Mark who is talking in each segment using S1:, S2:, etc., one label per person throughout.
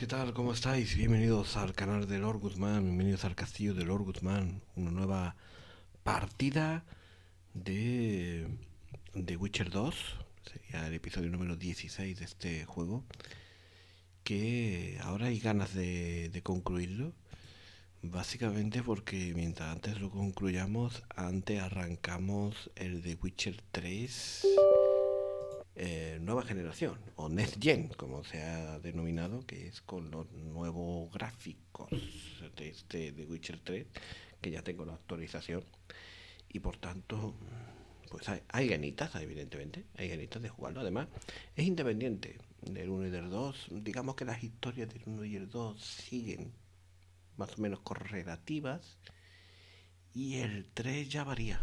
S1: tal? ¿Cómo estáis? Bienvenidos al canal de Lord Guzmán, bienvenidos al castillo de Lord Guzmán, una nueva partida de Witcher 2, sería el episodio número 16 de este juego, que ahora hay ganas de concluirlo, básicamente porque mientras antes lo concluyamos, antes arrancamos el de Witcher 3 nueva generación, o Next Gen, como se ha denominado, que es con los nuevos gráficos de este de Witcher 3, que ya tengo la actualización, y por tanto, pues hay ganitas, evidentemente, hay ganitas de jugarlo. Además, es independiente del 1 y del 2, digamos que las historias del 1 y el 2 siguen más o menos correlativas, y el 3 ya varía.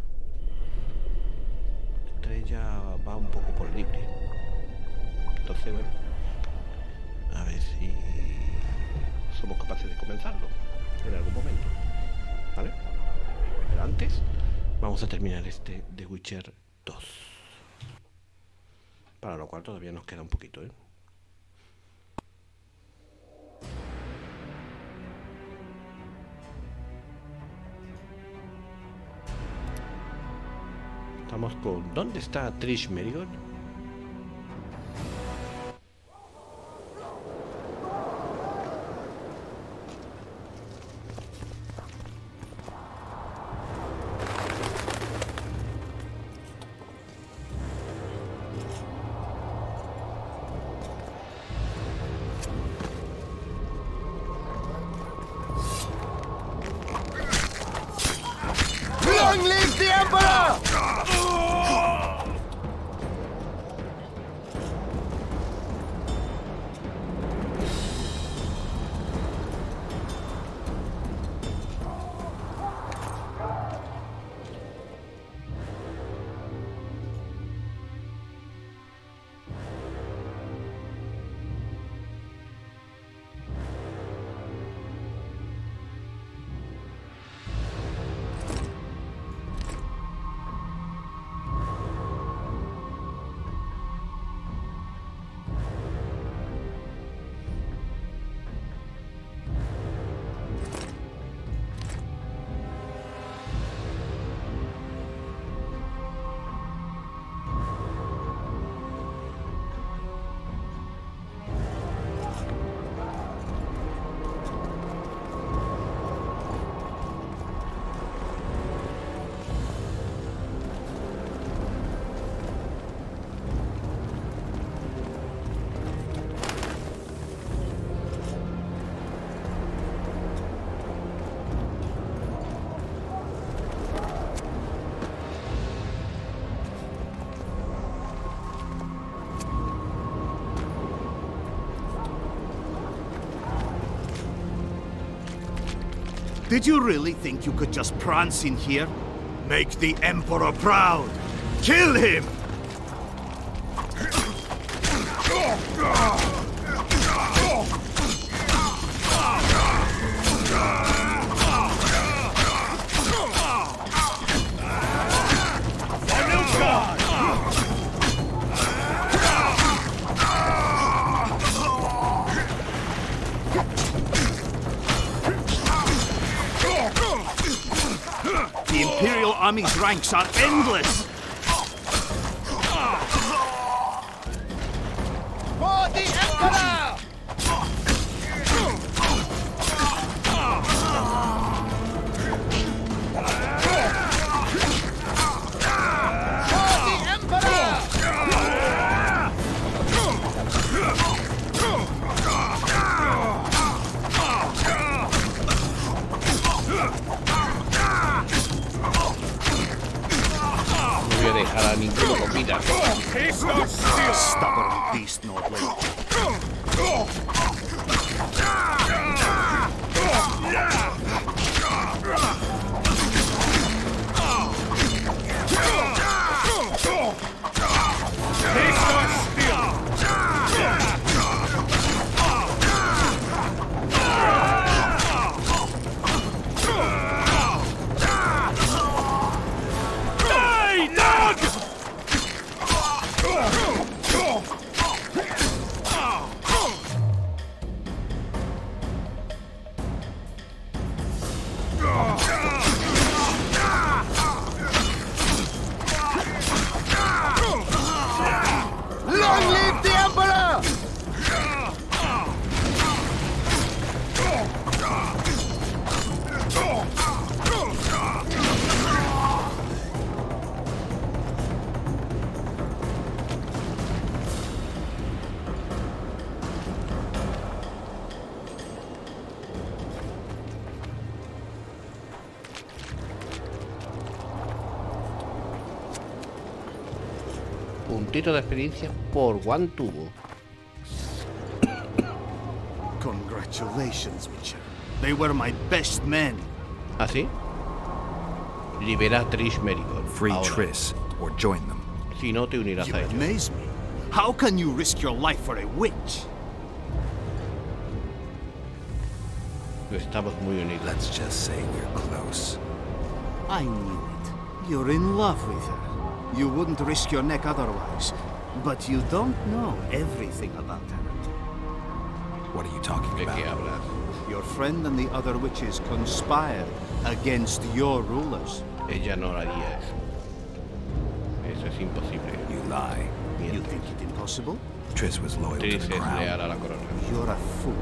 S1: El 3 ya va un poco por libre. Entonces, bueno, a ver si somos capaces de comenzarlo en algún momento, ¿vale? Pero antes vamos a terminar este The Witcher 2, para lo cual todavía nos queda un poquito, ¿eh? Estamos con... ¿Dónde está Trish Merigold?
S2: Long live the Emperor!
S3: Did you really think you could just prance in here? Make the Emperor proud! Kill him! The Imperial Army's ranks are endless!
S2: For the Emperor! For the Emperor!
S1: No voy a dejar a ninguno con vida.
S3: Stubborn beast, Nordley.
S1: puntito de experiencia por one tubo.
S3: Congratulations, Witcher. They were my best men.
S1: ¿Ah, sí? Libera a Trish Merigold.
S4: Free
S1: ahora.
S4: Triss, or join them.
S1: Si no, te unirás
S3: You
S1: a ellos.
S3: amaze me. How can you risk your life for a witch?
S1: Estamos muy unidos.
S4: Let's just say we're close.
S3: I knew it. You're in love with her. You wouldn't risk your neck otherwise. But you don't know everything about her.
S4: What are you talking
S1: ¿De qué
S4: about?
S1: hablas?
S3: Your friend and the other witches conspired against your rulers.
S1: Ella no haría eso. Eso es imposible.
S4: You lie.
S3: You think it impossible?
S4: Triss was loyal to
S1: Trish
S4: the
S1: es
S4: crown.
S1: leal a la corona.
S3: You're a fool.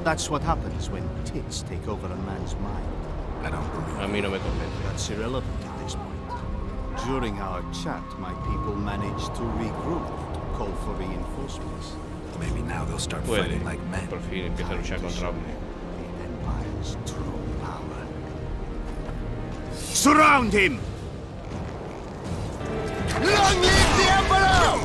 S3: That's what happens when tits take over a man's mind.
S4: I don't believe
S1: A mí no me convence.
S3: That's irrelevant at this point. During our chat, my people managed to regroup, call for reinforcements.
S4: Maybe now they'll start
S1: Puede.
S4: fighting like men.
S1: Por fin empieza a luchar contra hombre.
S3: The Empire's true power. Surround him!
S2: Long live the Emperor!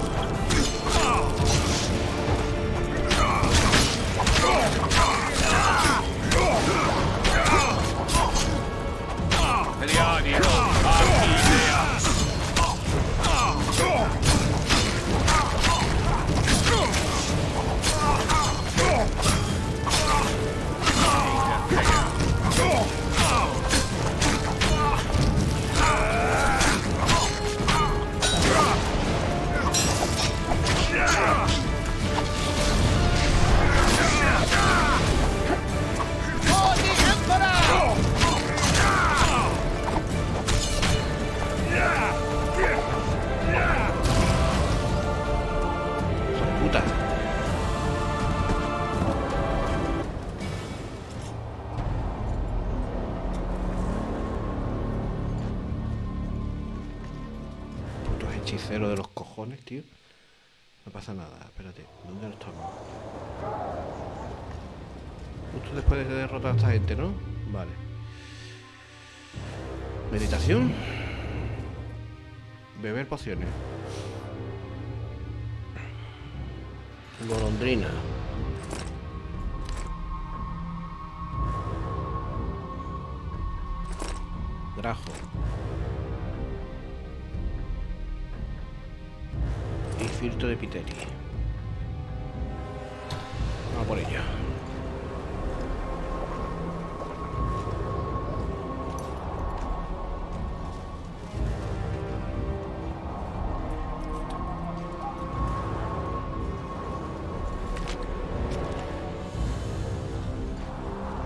S2: For the Emperor!
S1: Puta. Putos hechiceros de los cojones, tío. No pasa nada, espérate. ¿Dónde estamos? Justo después de derrotar a esta gente, ¿no? Vale. Meditación. Beber pociones. Golondrina. Grajo. Y filtro de piteri. Vamos por ello.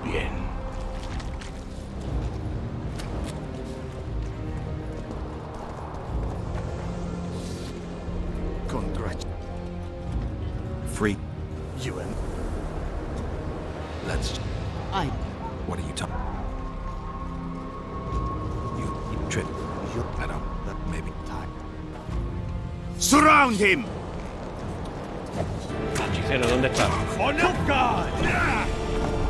S1: Bien.
S4: Free.
S3: You and
S4: Let's.
S3: I.
S4: What are you talking? You trip. I don't. Maybe.
S3: Time. Surround him!
S1: Hechicero, ¿dónde está?
S3: For Nilfgaard!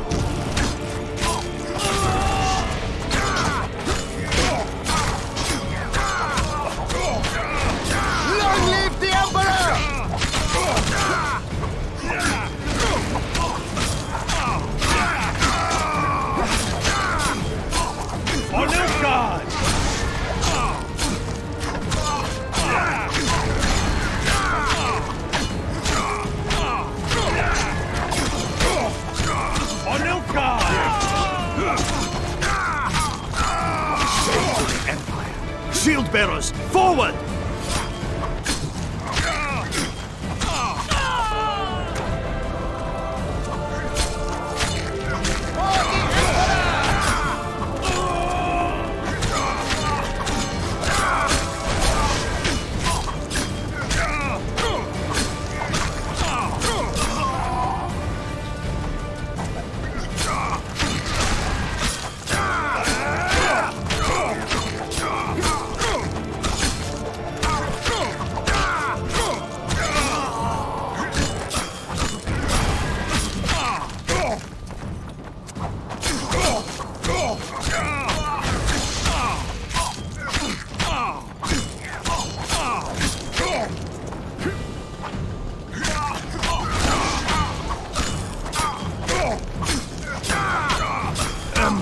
S2: Long live the Emperor!
S3: For Nilfgaard! For Nilfgaard! Shame to the Empire! Shield bearers, forward!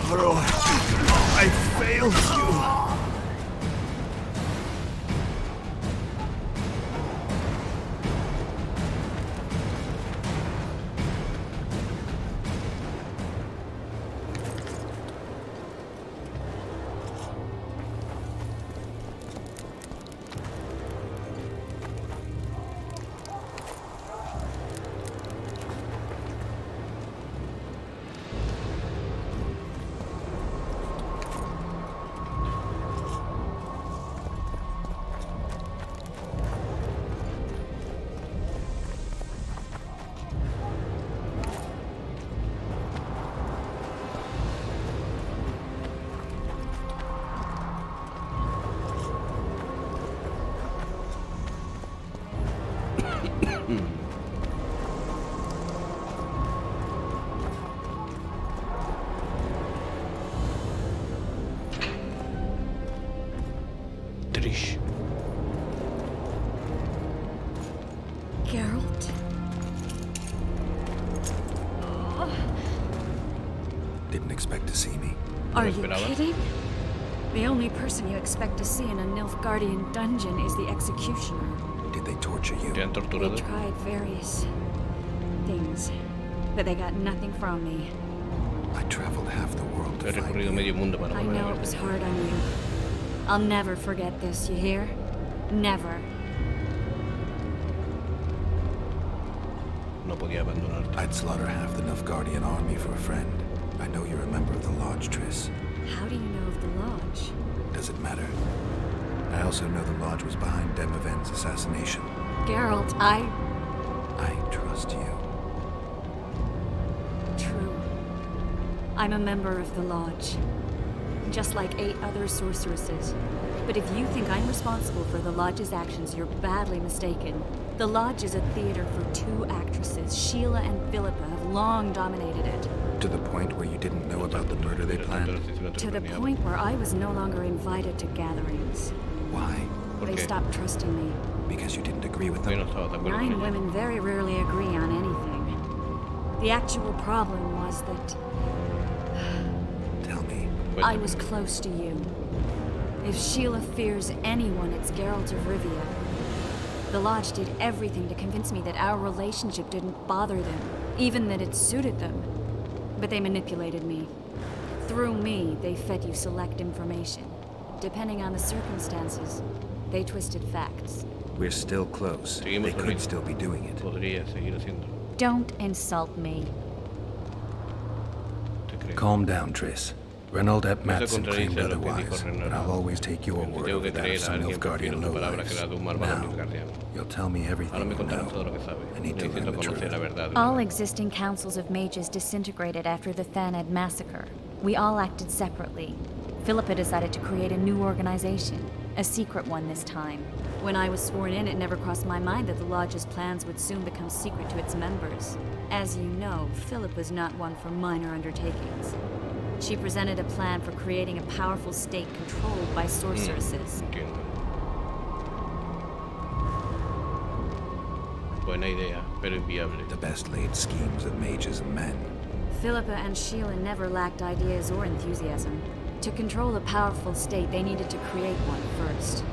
S3: Emperor, I failed you.
S1: Trish.
S5: Geralt?
S4: Didn't expect to see me.
S5: Are
S1: lo
S5: you
S1: esperaba.
S5: kidding? The only person you expect to see in a Nilfgaardian dungeon is the executioner.
S4: Did they torture you?
S1: ¿Te han
S5: They
S1: torturado?
S5: tried various things, but they got nothing from me.
S4: I traveled half the world
S1: He
S4: to find
S1: recorrido
S4: you.
S1: medio mundo para
S5: I
S1: volver a
S5: know it was
S1: verte.
S5: hard on you. I'll never forget this, you hear? Never.
S1: No podía abandonarte.
S4: I'd slaughter half the Nilfgaardian army for a friend. I know you're a member of the Lodge, Triss.
S5: How do you know of the Lodge?
S4: Does it matter? I also know the Lodge was behind Demiven's assassination.
S5: Geralt,
S4: I trust you.
S5: True. I'm a member of the Lodge. Just like 8 other sorceresses. But if you think I'm responsible for the Lodge's actions, you're badly mistaken. The Lodge is a theater for 2 actresses. Sheila and Philippa have long dominated it.
S4: To the point where you didn't know about the murder they
S1: Pero
S4: planned?
S1: tanto lo estoy diciendo,
S5: To
S1: te
S5: the
S1: lo planeaba.
S5: point where I was no longer invited to gatherings.
S4: Why?
S1: ¿Por
S5: They
S1: qué?
S5: stopped trusting me.
S4: Because you didn't agree with
S1: Porque
S4: them?
S1: no estaba de acuerdo con
S5: 9
S1: ella.
S5: women very rarely agree on anything. The actual problem was that
S4: Tell me.
S5: I
S1: Cuéntame.
S5: was close to you. If Sheila fears anyone, it's Geralt of Rivia. The Lodge did everything to convince me that our relationship didn't bother them, even that it suited them. But they manipulated me. Through me, they fed you select information. Depending on the circumstances, they twisted facts.
S4: We're still close.
S1: Seguimos
S4: They
S1: con
S4: could
S1: ello.
S4: still be doing it.
S1: Podría seguir haciendo.
S5: Don't insult me.
S1: ¿Te crees?
S4: Calm down, Triss. Reynold Ep Matson
S1: contradice
S4: claimed
S1: lo que dijo
S4: otherwise,
S1: Reynold.
S4: but I'll always take your
S1: Si
S4: word
S1: tengo
S4: over
S1: que
S4: that of
S1: creer a
S4: some
S1: alguien, prefiero
S4: Nilfgaardian
S1: tu palabra que la de un malvado
S4: lowlives. Now,
S1: Nilfgaardiano.
S4: you'll tell me everything
S1: Ahora me
S4: you
S1: contarás todo
S4: know.
S1: lo que sabe.
S4: I need to
S1: Necesito
S4: learn the
S1: conocer la
S4: truth.
S1: verdad.
S5: All existing councils of mages disintegrated after the Thanad massacre. We all acted separately. Philippa decided to create a new organization, a secret one this time. When I was sworn in, it never crossed my mind that the Lodge's plans would soon become secret to its members. As you know, Philippa's not one for minor undertakings. She presented a plan for creating a powerful state controlled by sorceresses.
S1: Entiendo. Buena idea, pero inviable.
S4: The best laid schemes of mages and men.
S5: Philippa and Sheila never lacked ideas or enthusiasm. To control a powerful state, they needed to create one first.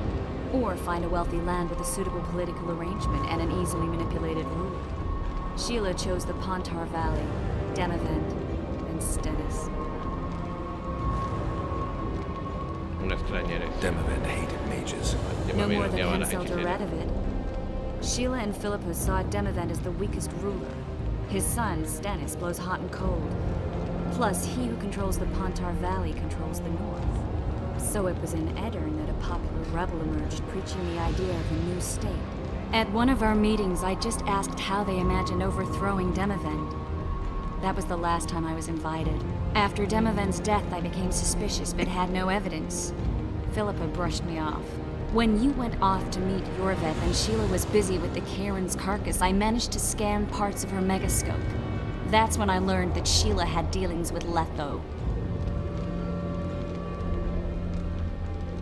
S5: Or find a wealthy land with a suitable political arrangement and an easily manipulated ruler. Sheila chose the Pontar Valley, Demavend, and Stennis.
S1: Una extraña eres.
S4: Demavend hated mages.
S5: No more than
S1: llamaban las
S5: Hansel or
S1: hechiceras.
S5: Radovid. Sheila and Philippa saw Demavend as the weakest ruler. His son, Stennis, blows hot and cold. Plus, he who controls the Pontar Valley controls the north. So it was in Edirn that a popular rebel emerged, preaching the idea of a new state. At one of our meetings, I just asked how they imagined overthrowing Demavend. That was the last time I was invited. After Demavend's death, I became suspicious, but had no evidence. Philippa brushed me off. When you went off to meet Yorveth and Sheila was busy with the Karen's carcass, I managed to scan parts of her megascope. That's when I learned that Sheila had dealings with Letho.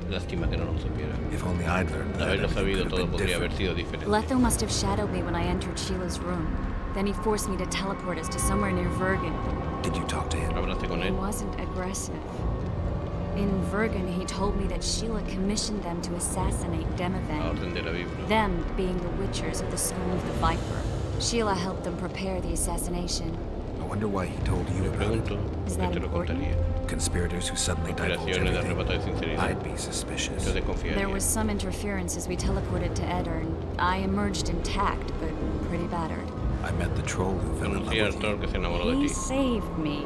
S1: Lástima que no lo supiera.
S4: If only I'd learned
S1: De
S4: that,
S1: haberlo
S4: everything
S1: sabido,
S4: could
S1: todo
S4: have been
S1: podría haber
S4: different.
S1: sido diferente.
S5: Letho must have shadowed me when I entered Sheila's room. Then he forced me to teleport us to somewhere near Vergen.
S4: Did you talk to him?
S1: ¿Hablaste con
S5: He
S1: él?
S5: wasn't aggressive. In Vergen, he told me that Sheila commissioned them to assassinate
S1: A
S5: Demavend.
S1: orden de la víbora.
S5: Them being the Witchers of the School of the Viper. Sheila helped them prepare the assassination.
S4: I wonder why he told you
S1: Me
S4: about it.
S1: pregunto
S5: Is
S1: por qué
S5: that
S1: te lo
S5: important?
S1: contaría.
S4: Conspirators who suddenly divulge
S1: Conspiraciones de arrebato de
S4: everything.
S1: sinceridad.
S4: I'd be suspicious.
S1: Yo desconfiaría.
S5: There was some interference as we teleported to Eddern. I emerged intact, but pretty battered.
S4: I met the troll who fell in love
S1: Conocí al
S4: with
S1: troll
S4: you.
S1: que se enamoró de
S5: He
S1: ti.
S5: saved me,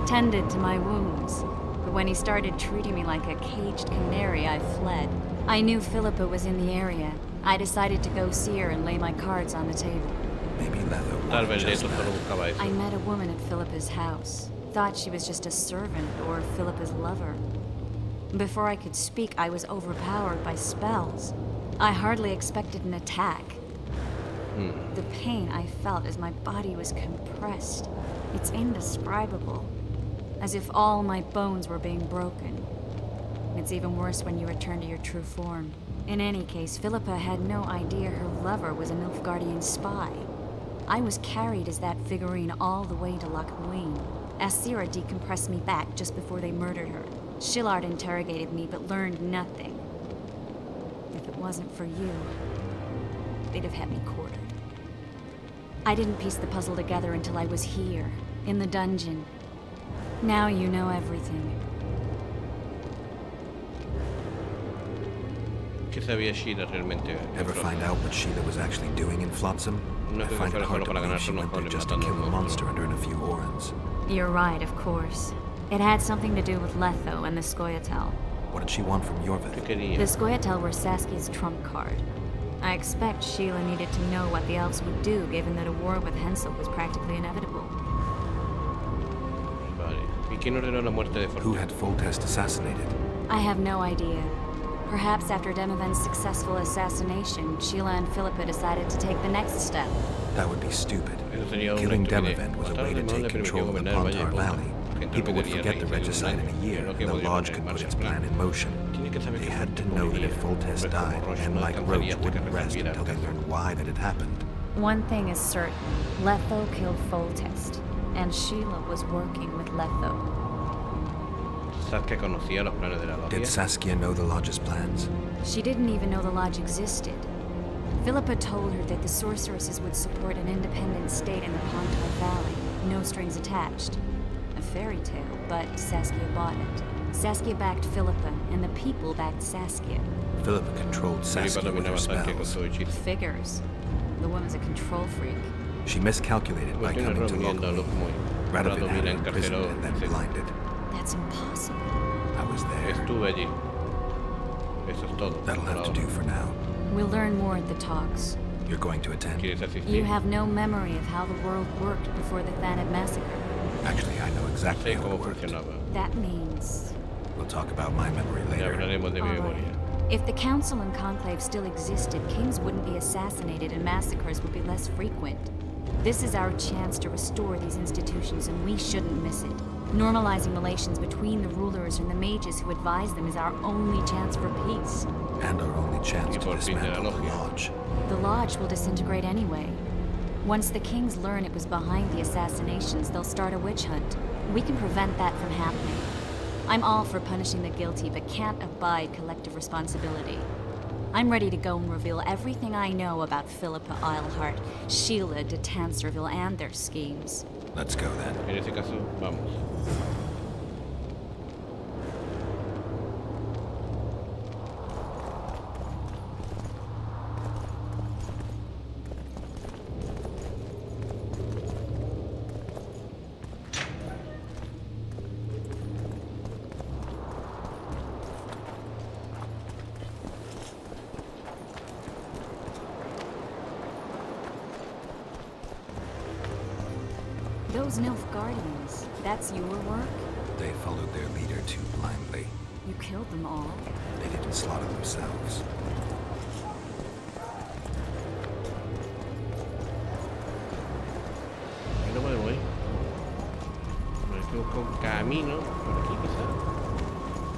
S5: tended to my wounds. But when he started treating me like a caged canary, I fled. I knew Philippa was in the area. I decided to go see her and lay my cards on the table.
S4: Maybe Letho
S1: Tal
S4: wanted
S1: vez
S4: just
S1: Letho solo
S4: that.
S1: buscaba eso.
S5: I met a woman at Philippa's house. Thought she was just a servant or Philippa's lover. Before I could speak, I was overpowered by spells. I hardly expected an attack. The pain I felt as my body was compressed. It's indescribable. As if all my bones were being broken. It's even worse when you return to your true form. In any case, Philippa had no idea her lover was a Nilfgaardian spy. I was carried as that figurine all the way to Lochmuin. Asira decompressed me back just before they murdered her. Shillard interrogated me but learned nothing. If it wasn't for you, they'd have had me quartered. I didn't piece the puzzle together until I was here, in the dungeon. Now you know everything.
S1: ¿Qué sabía Sheila realmente?
S4: Ever find out what Sheila was actually doing in Flotsam?
S1: No
S4: I
S1: creo que
S4: find it
S1: fuera
S4: hard
S1: solo
S4: to
S1: para
S4: believe
S1: ganarse
S4: she
S1: unos
S4: went there
S1: goles
S4: just to
S1: matando
S4: kill
S1: a
S4: a
S1: un
S4: monster
S1: monstruo.
S4: and earn a few orans.
S5: You're right, of course. It had something to do with Letho and the Scoia'tael.
S4: What did she want from
S1: ¿Qué
S4: Yorvith?
S1: quería?
S5: The Scoia'tael were Saskia's trump card. I expect Sheila needed to know what the elves would do, given that a war with Hensel was practically inevitable.
S1: Vale. ¿Y quién ordenó la muerte de
S4: Who
S1: Fortuna?
S4: had Foltest assassinated?
S5: I have no idea. Perhaps after Demavend's successful assassination, Sheila and Philippa decided to take the next step.
S4: That would be stupid.
S1: Eso sería una
S4: Killing
S1: estupidez.
S4: Demavend was a
S1: Matar
S4: way
S1: a
S4: to
S1: Demavend
S4: take
S1: le permitió
S4: control of the
S1: gobernar el Valle de
S4: Pontar
S1: Pontar.
S4: Valley.
S1: Gente
S4: People would
S1: perdería
S4: forget the
S1: reyes en un
S4: regicide in
S1: año.
S4: a year,
S1: Pero
S4: and
S1: que
S4: the
S1: podría
S4: Lodge
S1: poner
S4: could
S1: en
S4: put
S1: marcha
S4: its
S1: el
S4: plan in motion.
S1: Tiene que saber
S4: They
S1: que
S4: had
S1: gente
S4: to know that if
S1: moriría.
S4: Foltest
S1: Hombres como
S4: died,
S1: Roche
S4: men
S1: no
S4: like
S1: alcanzaría
S4: Roach
S1: hasta que
S4: wouldn't rest
S1: reviviera
S4: until they
S1: el caso.
S4: learned why that had happened.
S5: One thing is certain. Letho killed Foltest, and Sheila was working with Letho.
S1: Saskia conocía los planes de la
S4: Did
S1: logia.
S4: Saskia know the Lodge's plans?
S5: She didn't even know the lodge existed. Philippa told her that the sorceresses would support an independent state in the Pontar Valley, no strings attached. A fairy tale, but Saskia bought it. Saskia backed Philippa, and the people backed Saskia.
S4: Philippa controlled
S1: Felipa
S4: Saskia with her
S1: dominaba a Saskia con
S4: spells.
S1: su hechizo.
S5: Figures. The woman's a control freak.
S4: She miscalculated by
S1: Cometió un
S4: coming
S1: error
S4: to
S1: viniendo a
S4: Lochmuin.
S1: Lochmuin.
S4: Radovid had her
S1: Radovid
S4: imprisoned
S1: encarceló.
S4: and then
S1: Sí.
S4: blinded.
S5: That's impossible.
S4: I was there.
S1: Estuve allí. Eso es todo.
S4: That'll
S1: por
S4: have to
S1: ahora.
S4: do for now.
S5: We'll learn more at the talks.
S4: You're going to attend?
S1: ¿Quieres asistir?
S5: You have no memory of how the world worked before the Thanid massacre.
S4: Actually, I know exactly
S1: Sé
S4: how
S1: cómo
S4: it worked.
S1: funcionaba.
S5: That means...
S4: We'll talk about my memory
S1: Ya
S4: later.
S1: hablaremos de mi
S5: All right.
S1: memoria.
S5: If the Council and Conclave still existed, kings wouldn't be assassinated and massacres would be less frequent. This is our chance to restore these institutions, and we shouldn't miss it. Normalizing relations between the rulers and the mages who advise them is our only chance for peace.
S4: And our only chance
S1: Y
S4: to
S1: por fin de la
S4: dismantle the
S1: logia.
S4: Lodge.
S5: The Lodge will disintegrate anyway. Once the kings learn it was behind the assassinations, they'll start a witch hunt. We can prevent that from happening. I'm all for punishing the guilty, but can't abide collective responsibility. I'm ready to go and reveal everything I know about Philippa Eilhart, Sheila de Tanserville, and their schemes.
S4: Let's go then.
S1: En ese caso, vamos.
S5: Those Nilfgaardians, that's your work?
S4: They followed their leader too blindly.
S5: You killed them all.
S4: They didn't slaughter themselves.
S1: Ahí no podemos ir. Hay que buscar un camino por aquí, quizás.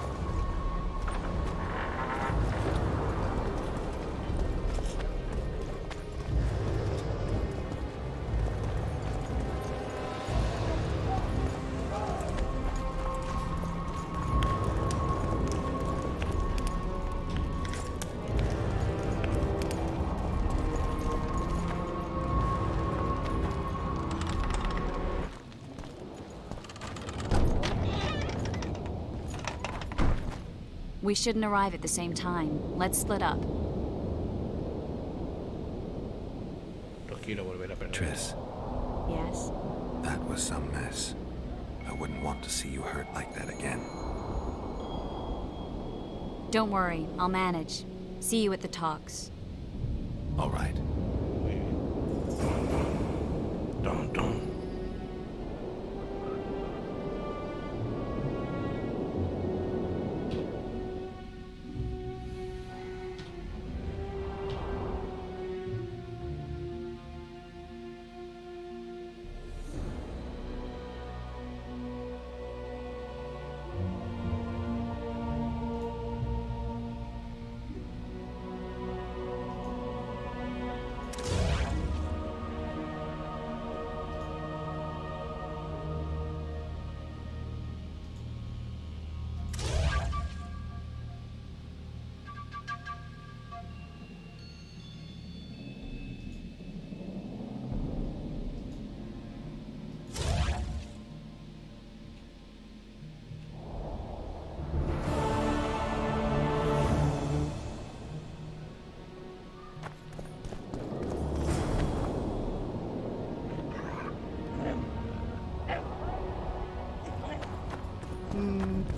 S5: We shouldn't arrive at the same time. Let's split up.
S1: No quiero volver a perder.
S4: Triss,
S5: Yes?
S4: that was some mess. I wouldn't want to see you hurt like that again.
S5: Don't worry, I'll manage. See you at the talks.
S4: All right.
S1: Dun, dun.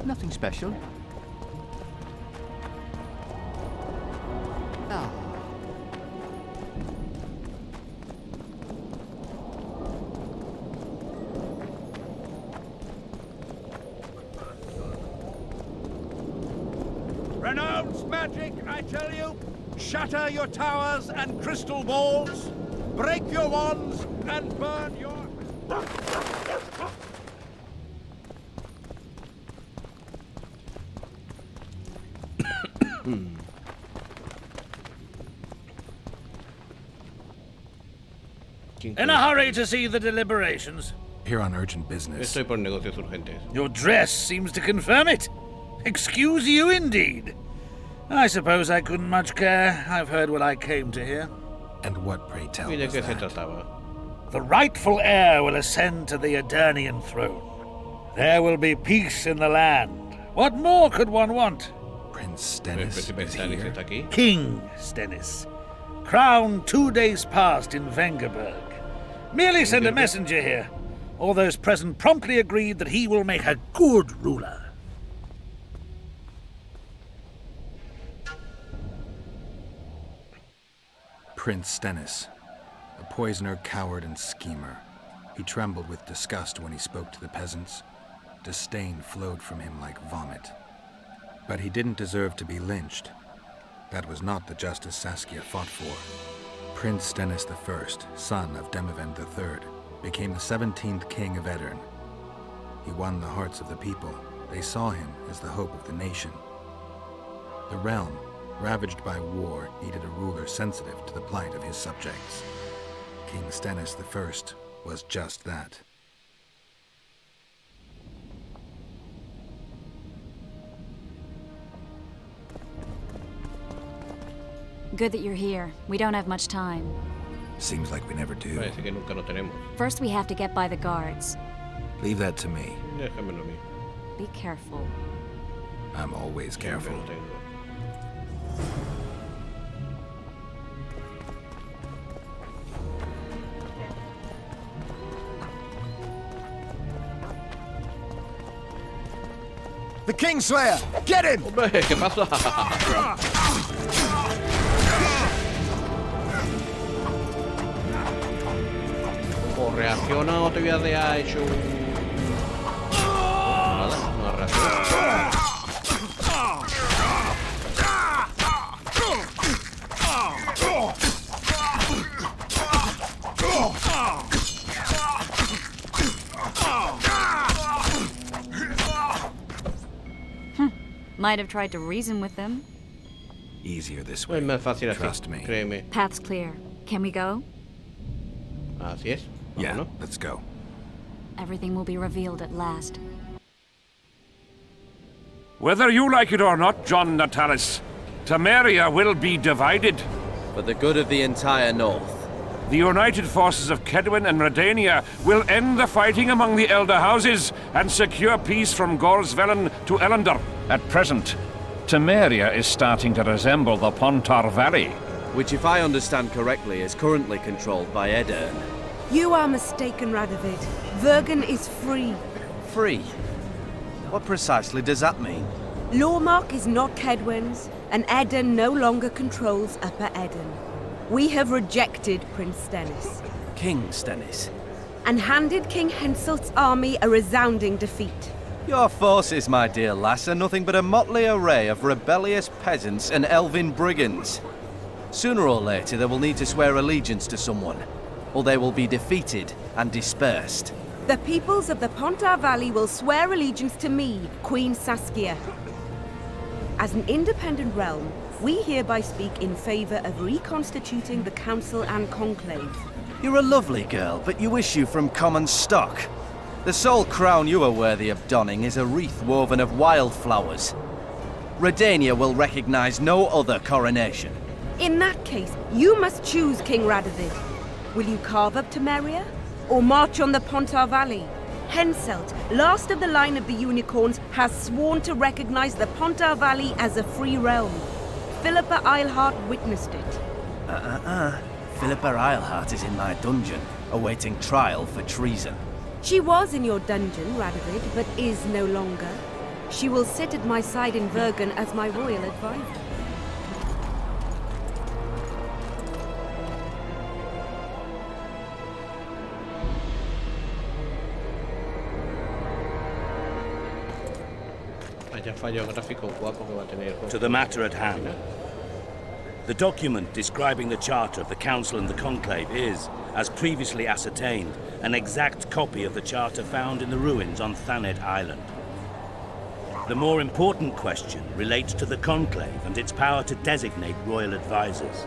S3: Nothing special. Ah.
S2: Renounce magic, I tell you! Shatter your towers and crystal balls! Break your wands and burn your...
S6: In a hurry to see the deliberations?
S4: Here on urgent business.
S1: Estoy por negocios urgentes.
S6: Your dress seems to confirm it. Excuse you indeed. I suppose I couldn't much care. I've heard what I came to hear.
S4: And what, pray tell,
S1: ¿Y de
S4: was
S1: qué se
S4: that?
S1: trataba?
S6: The rightful heir will ascend to the Eternian throne. There will be peace in the land. What more could one want?
S4: Prince
S1: El
S4: Stennis
S1: príncipe
S4: is
S1: Stannis
S4: here.
S1: está aquí.
S6: King Stennis. Crowned 2 days past in Vengerberg. Merely send a messenger here. All those present promptly agreed that he will make a good ruler.
S4: Prince Stennis, a poisoner, coward, and schemer. He trembled with disgust when he spoke to the peasants. Disdain flowed from him like vomit. But he didn't deserve to be lynched. That was not the justice Saskia fought for. Prince Stennis I, son of Demavend III, became the 17th king of Edirn. He won the hearts of the people. They saw him as the hope of the nation. The realm, ravaged by war, needed a ruler sensitive to the plight of his subjects. King Stennis I was just that.
S5: Good that you're here. We don't have much time.
S4: Seems like we never do.
S1: Parece que nunca lo tenemos.
S5: First, we have to get by the guards.
S4: Leave that to me.
S1: Déjamelo a mí.
S5: Be careful.
S4: I'm always
S1: Siempre
S4: careful.
S1: lo tengo.
S2: The Kingslayer! Get him!
S1: Hombre, ¿qué pasa? O reacciona o te voy a dejar hecho un... Nada, no reacciona.
S5: Might have tried to reason with them.
S4: Easier this way.
S1: Es más fácil así,
S4: Trust me.
S1: créeme.
S5: Path's clear. Can we go?
S1: Así es.
S4: Yeah,
S1: Vámonos.
S4: let's go.
S5: Everything will be revealed at last.
S7: Whether you like it or not, John Natalis, Temeria will be divided.
S8: For the good of the entire North.
S7: The united forces of Kedwin and Redania will end the fighting among the Elder Houses and secure peace from Gorsvelen to Ellender. At present, Temeria is starting to resemble the Pontar Valley.
S8: Which, if I understand correctly, is currently controlled by Edern.
S9: You are mistaken, Radovid. Vergen is free.
S8: Free? What precisely does that mean?
S9: Lormark is not Kedwen's, and Edern no longer controls Upper Edern. We have rejected Prince Stennis.
S8: King Stennis?
S9: And handed King Henselt's army a resounding defeat.
S8: Your forces, my dear lass, are nothing but a motley array of rebellious peasants and elven brigands. Sooner or later, they will need to swear allegiance to someone, or they will be defeated and dispersed.
S9: The peoples of the Pontar Valley will swear allegiance to me, Queen Saskia. As an independent realm, we hereby speak in favor of reconstituting the Council and Conclave.
S8: You're a lovely girl, but you issue from common stock. The sole crown you are worthy of donning is a wreath woven of wildflowers. Redania will recognize no other coronation.
S9: In that case, you must choose, King Radovid. Will you carve up Temeria, or march on the Pontar Valley? Henselt, last of the line of the unicorns, has sworn to recognize the Pontar Valley as a free realm. Philippa Eilhart witnessed it.
S8: Philippa Eilhart is in my dungeon, awaiting trial for treason.
S9: She was in your dungeon, Radovid, but is no longer. She will sit at my side in Vergen as my royal advisor.
S1: Vaya fallo gráfico guapo que va a tener el juego.
S6: To the matter at hand. The document describing the charter of the Council and the Conclave is, as previously ascertained, an exact copy of the charter found in the ruins on Thanet Island. The more important question relates to the Conclave and its power to designate royal advisors.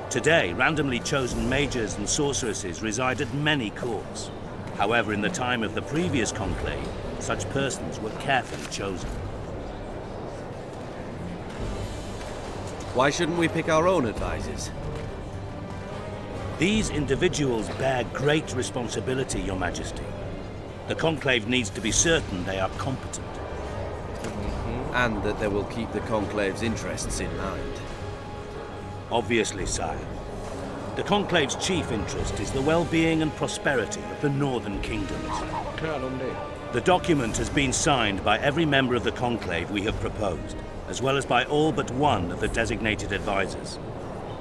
S6: Today, randomly chosen mages and sorceresses reside at many courts. However, in the time of the previous Conclave, such persons were carefully chosen.
S8: Why shouldn't we pick our own advisors?
S6: These individuals bear great responsibility, Your Majesty. The Conclave needs to be certain they are competent.
S8: And that they will keep the Conclave's interests in mind.
S6: Obviously, sire. The Conclave's chief interest is the well-being and prosperity of the Northern Kingdoms.
S1: Claro, hombre.
S6: The document has been signed by every member of the Conclave we have proposed, as well as by all but one of the designated advisors.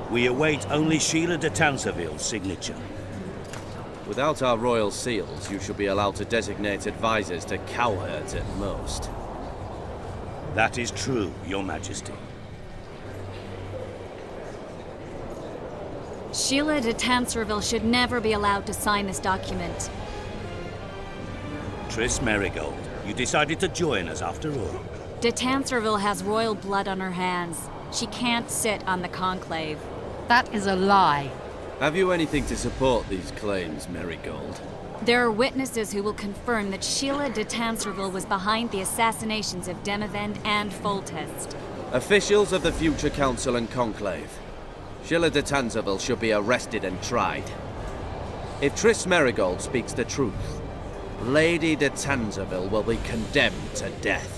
S6: We await only Sheila de Tanserville's signature.
S8: Without our royal seals, you should be allowed to designate advisors to cowherds at most.
S6: That is true, Your Majesty.
S5: Sheila de Tanserville should never be allowed to sign this document.
S6: Triss Merigold, you decided to join us after all.
S5: De Tanserville has royal blood on her hands. She can't sit on the Conclave.
S10: That is a lie.
S8: Have you anything to support these claims, Merigold?
S5: There are witnesses who will confirm that Sheila de Tanserville was behind the assassinations of Demavend and Foltest.
S8: Officials of the future Council and Conclave. Sheila de Tanserville should be arrested and tried. If Triss Merigold speaks the truth, Lady de Tanserville will be condemned to death.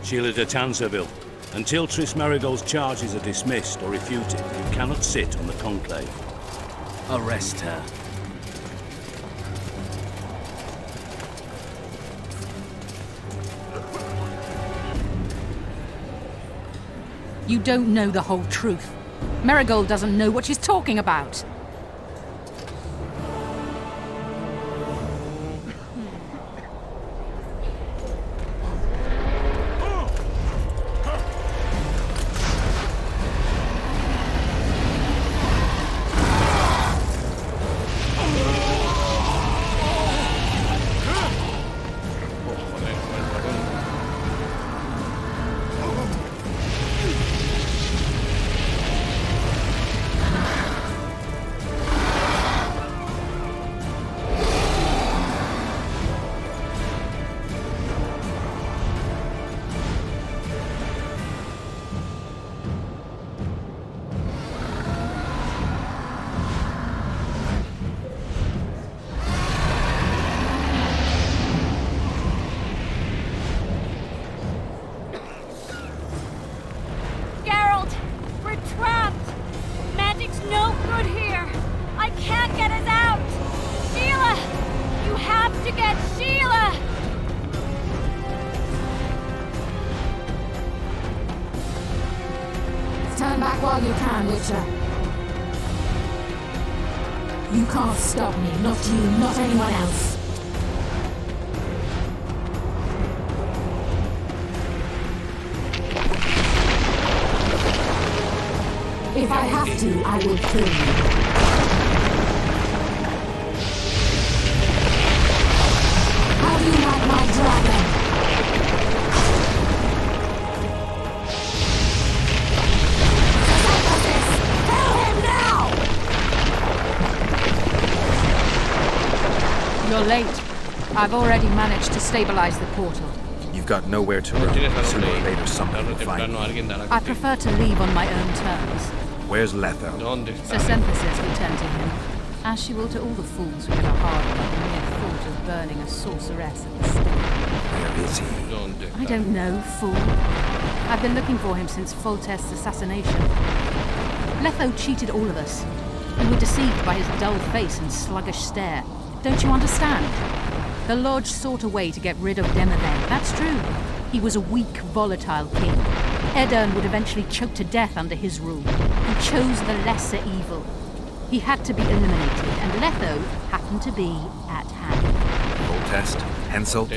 S6: Sheila de Tanserville, until Triss Merigold's charges are dismissed or refuted, you cannot sit on the Conclave.
S8: Arrest her.
S10: You don't know the whole truth. Merigold doesn't know what she's talking about.
S5: out here! I can't get us out! Sheila! You have to get Sheila!
S10: Stand back while you can, Witcher. You can't stop me, not you, not anyone else. If I have to, I will kill you. How do you like my dragon? Kill him now! You're late. I've already managed to stabilize the portal.
S4: You've got nowhere to run. Sooner or later, someone will find you.
S10: I prefer to leave on my own terms.
S4: Where's Letho?
S10: Sesemphasis will tend to him, as she will to all the fools who get a hard on at the mere thought of burning a sorceress at the stake.
S4: Where is he?
S10: I don't know, fool. I've been looking for him since Foltest's assassination. Letho cheated all of us. We were deceived by his dull face and sluggish stare. Don't you understand? The Lodge sought a way to get rid of Demavend, that's true. He was a weak, volatile king. Edirn would eventually choke to death under his rule. He chose the lesser evil. He had to be eliminated, and Letho happened to be at hand.
S4: Foltest? Hensel?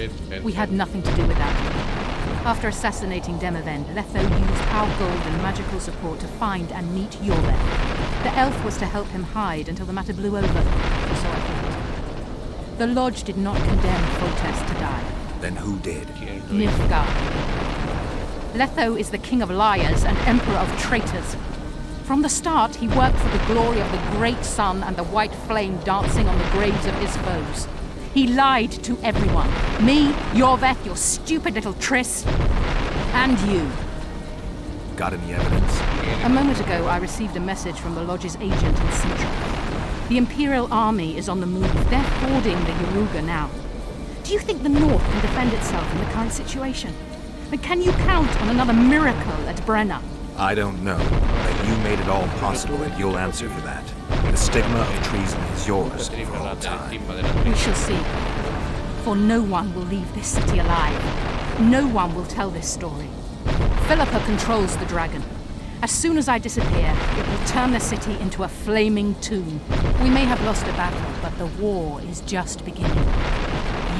S10: We had nothing to do with that. After assassinating Demavend, Letho used our gold and magical support to find and meet Yorveth. The elf was to help him hide until the matter blew over, or so I thought. The Lodge did not condemn Foltest to die.
S4: Then who did?
S10: Nilfgaard. Letho is the king of liars and emperor of traitors. From the start, he worked for the glory of the great sun and the white flame dancing on the graves of his foes. He lied to everyone. Me, Yorveth, your stupid little Triss, and you.
S4: Got any evidence?
S10: A moment ago, I received a message from the Lodge's agent in Sintra. The Imperial Army is on the move. They're fording the Yaruga now. Do you think the North can defend itself in the current situation? And can you count on another miracle at Brenna?
S4: I don't know, but you made it all possible and you'll answer for that. The stigma of treason is yours for all time.
S10: We shall see. For no one will leave this city alive. No one will tell this story. Philippa controls the dragon. As soon as I disappear, it will turn the city into a flaming tomb. We may have lost a battle, but the war is just beginning.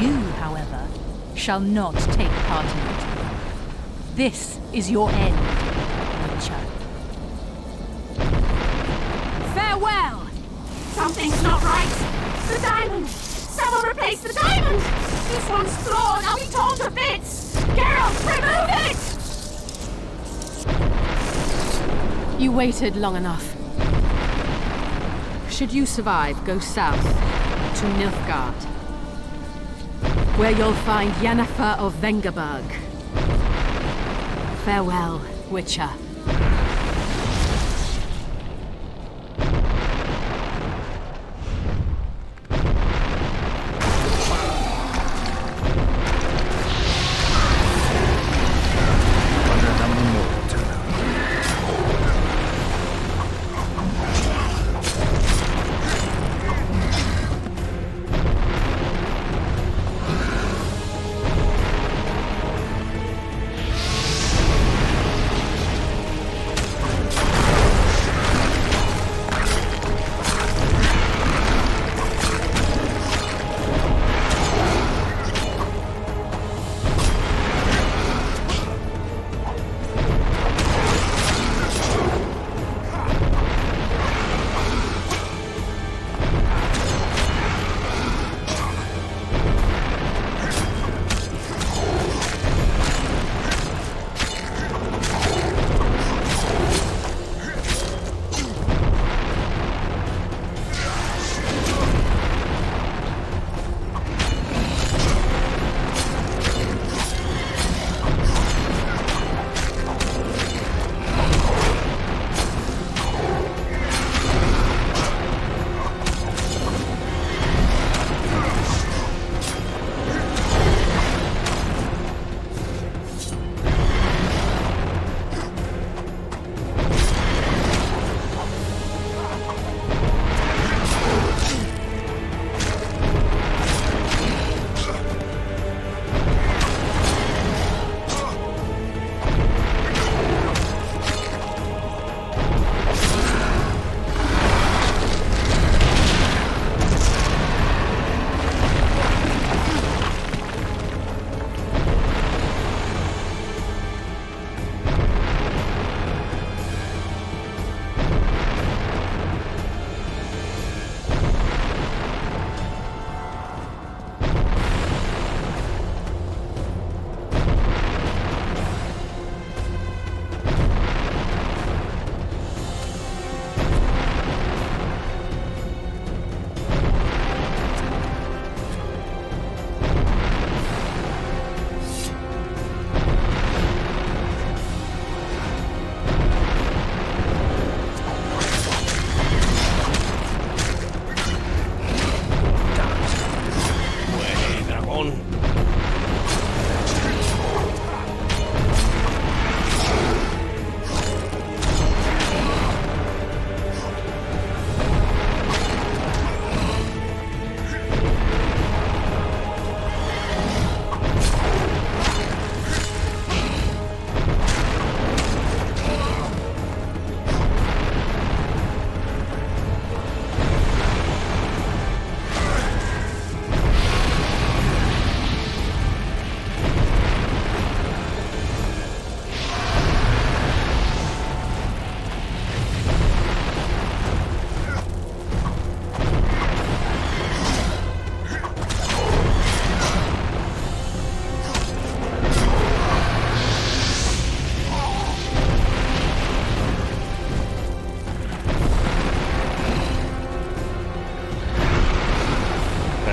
S10: You, however, shall not take part in it. This is your end, Witcher. Farewell! Something's not right! The diamond! Someone replace the diamond! This one's flawed! I'll be torn to bits! Geralt, remove it! You waited long enough. Should you survive, go south to Nilfgaard, where you'll find Yennefer of Vengerberg. Farewell, Witcher.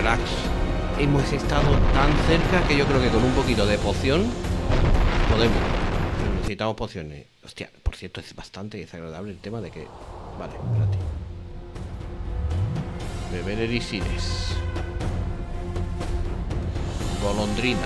S1: cracks. Hemos estado tan cerca que yo creo que con un poquito de poción podemos. Pero necesitamos pociones. Hostia, por cierto, es bastante desagradable el tema de que... Vale, espérate. Beber elixires. Golondrina.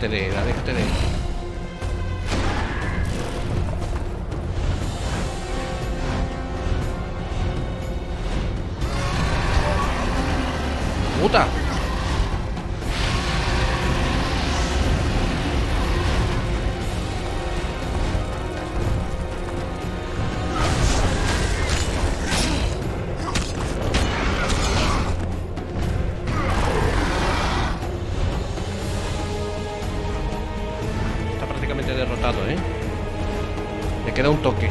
S1: Déjate de... ¡Puta! Derrotado, ¿eh? Le queda un toque.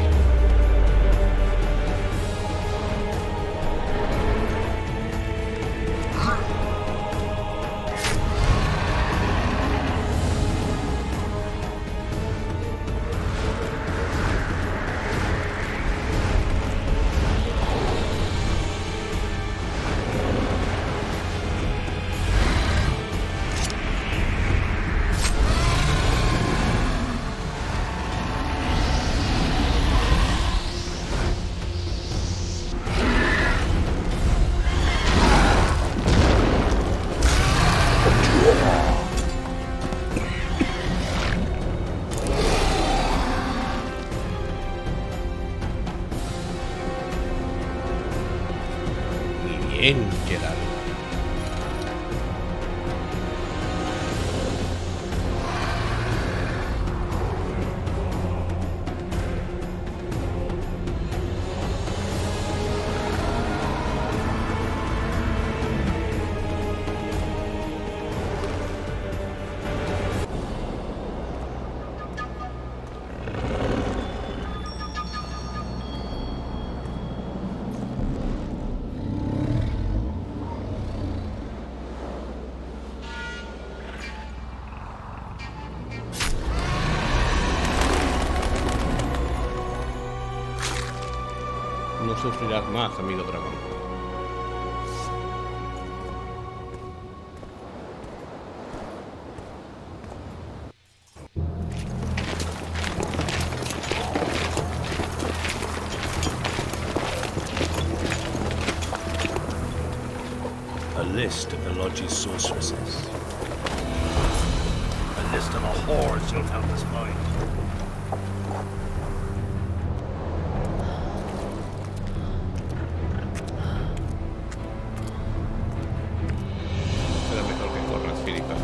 S1: Bien, llegar. No sufrirás más, amigo dragón.
S6: A list of the lodge's sorceresses. A list of the whores you'll help us find.
S1: Será mejor que corras, Filipa.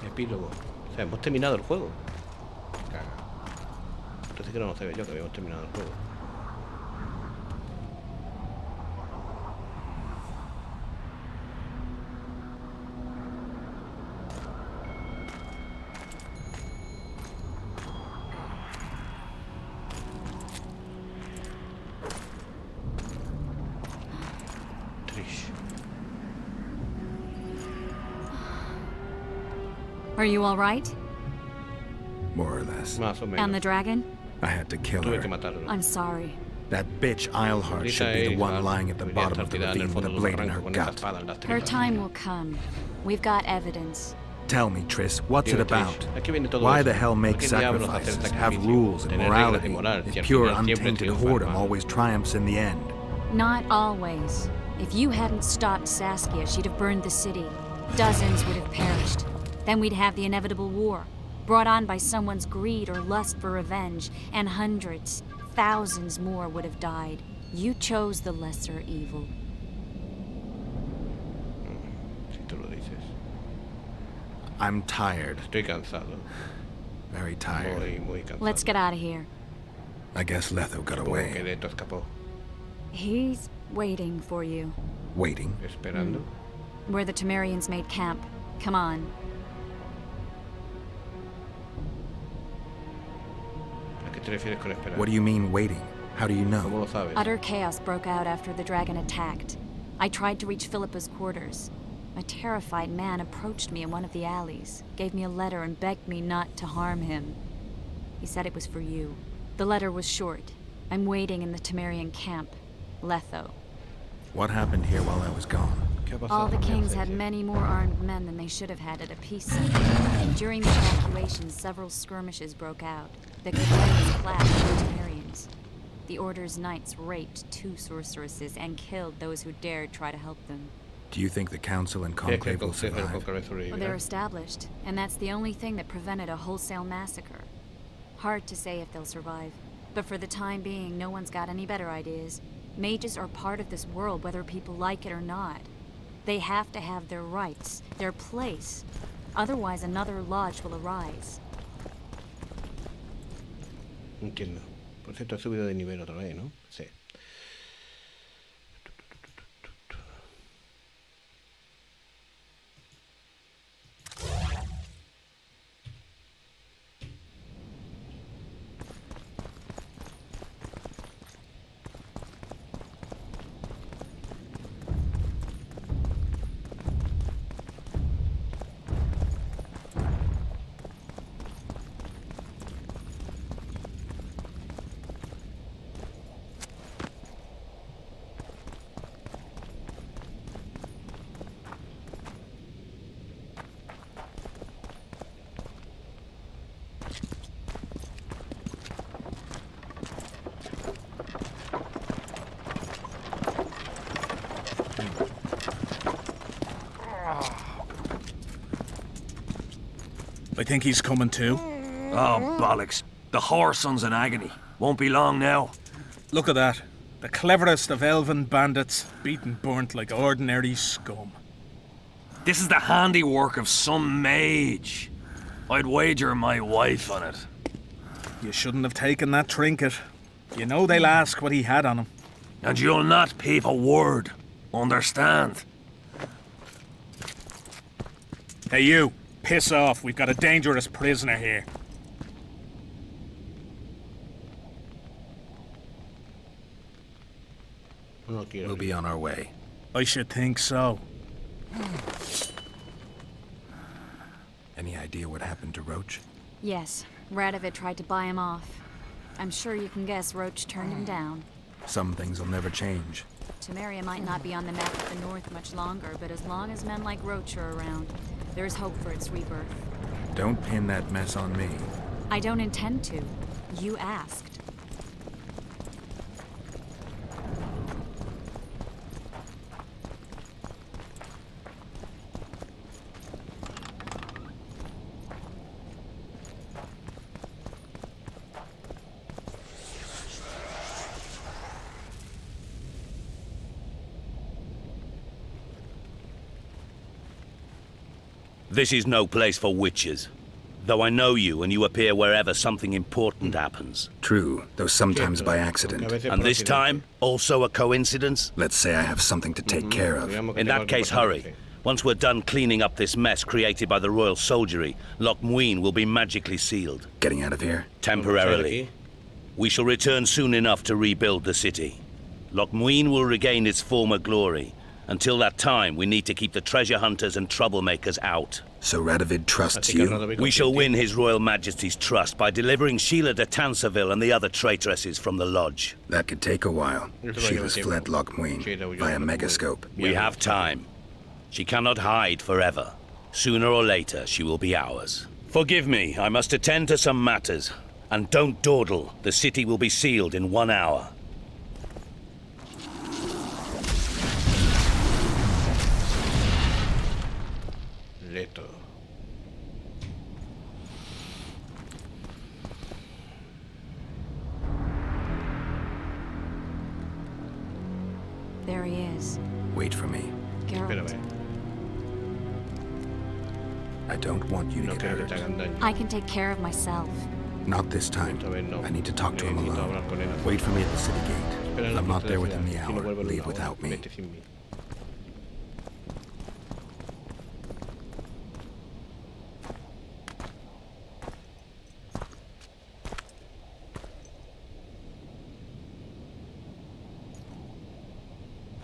S1: Epílogo. O sea, hemos terminado el juego. Caga. Entonces que no lo sabía yo que habíamos terminado el juego.
S5: Are you all right?
S4: More or less.
S1: Más o menos.
S5: And the dragon?
S4: I had to kill
S1: Tuve que
S4: her.
S1: matarlo.
S5: I'm sorry.
S4: That bitch Eilhart should be the one lying at the bottom of the ravine with a blade in her gut.
S5: Her time will come. We've got evidence.
S4: Tell me, Triss, what's it
S1: Dime,
S4: about?
S1: Trish, aquí viene todo
S4: Why
S1: eso.
S4: the hell make
S1: ¿Por qué diablos hacer
S4: sacrifices,
S1: sacrificio?
S4: have rules and
S1: Tener reglas y
S4: morality,
S1: moral, si
S4: if
S1: al
S4: pure
S1: final siempre
S4: untainted
S1: triunfa el
S4: whoredom
S1: mal?
S4: always triumphs in the end?
S5: Not always. If you hadn't stopped Saskia, she'd have burned the city. Dozens would have perished. Then we'd have the inevitable war, brought on by someone's greed or lust for revenge, and hundreds, thousands more would have died. You chose the lesser evil.
S1: Si tú lo dices.
S4: I'm tired.
S1: Estoy cansado.
S4: Very tired.
S1: Muy cansado.
S5: Let's get out of here.
S4: I guess Letho got
S1: Supongo que
S4: away.
S1: Letho escapó.
S5: He's waiting for you.
S4: Waiting.
S1: Esperando.
S5: Where the Temerians made camp. Come on.
S1: ¿A qué te refieres con esperar?
S4: What do you mean waiting? How do you
S1: ¿Cómo
S4: know?
S1: lo sabes?
S5: Utter chaos broke out after the dragon attacked. I tried to reach Philippa's quarters. A terrified man approached me in one of the alleys, gave me a letter and begged me not to harm him. He said it was for you. The letter was short. I'm waiting in the Temerian camp. Letho.
S4: What happened here while I was gone?
S1: ¿Qué ha pasado
S5: All the
S1: con mi
S5: kings had
S1: ausencia?
S5: many more armed men than they should have had at a peace summit. During the evacuation, several skirmishes broke out. The Conviértete clashed with the Temerians. The Order's knights raped 2 sorceresses and killed those who dared try to help them.
S4: Do you think the council and
S1: ¿Crees que el
S4: conclave will
S1: consejo y el
S4: survive?
S1: conclave
S5: Well,
S1: sobrevivirán?
S5: they're established, and that's the only thing that prevented a wholesale massacre. Hard to say if they'll survive, but for the time being, no one's got any better ideas. Mages are part of this world, whether people like it or not. They have to have their rights, their place. Otherwise, another lodge will arise.
S1: Entiendo. Por cierto, ha subido de nivel otra vez, ¿no? Sí.
S3: I think he's coming too.
S11: Oh, bollocks. The whoreson's in agony. Won't be long now.
S3: Look at that. The cleverest of elven bandits, beaten burnt like ordinary scum.
S11: This is the handiwork of some mage. I'd wager my wife on it.
S3: You shouldn't have taken that trinket. You know they'll ask what he had on him.
S11: And you'll not peep a word. Understand?
S3: Hey you, piss off. We've got a dangerous prisoner here.
S4: We'll be on our way.
S3: I should think so.
S4: Any idea what happened to Roach?
S5: Yes, Radovid tried to buy him off. I'm sure you can guess Roach turned him down.
S4: Some things will never change.
S5: Temeria might not be on the map of the North much longer, but as long as men like Roach are around, there is hope for its rebirth.
S4: Don't pin that mess on me.
S5: I don't intend to. You asked.
S6: This is no place for witches. Though I know you and you appear wherever something important happens.
S4: True, though sometimes by accident.
S6: And this time, also a coincidence?
S4: Let's say I have something to take care of.
S6: In that case, hurry. Once we're done cleaning up this mess created by the royal soldiery, Loch Muin will be magically sealed.
S4: Getting out of here?
S6: Temporarily. We shall return soon enough to rebuild the city. Loch Muin will regain its former glory. Until that time, we need to keep the treasure hunters and troublemakers out.
S4: So Radovid trusts you?
S6: We shall win His Royal Majesty's trust by delivering Sheila de Tanserville and the other traitresses from the lodge.
S4: That could take a while. Sheila's fled Loch Muin via megascope.
S6: We have time. She cannot hide forever. Sooner or later, she will be ours. Forgive me, I must attend to some matters. And don't dawdle. The city will be sealed in 1 hour.
S1: Letho.
S5: There he is.
S4: Wait for me.
S5: Geralt.
S4: I don't want you to get hurt.
S5: I can take care of myself.
S4: Not this time. I need to talk to him alone. Wait for me at the city gate. If I'm not there within the hour, leave without me.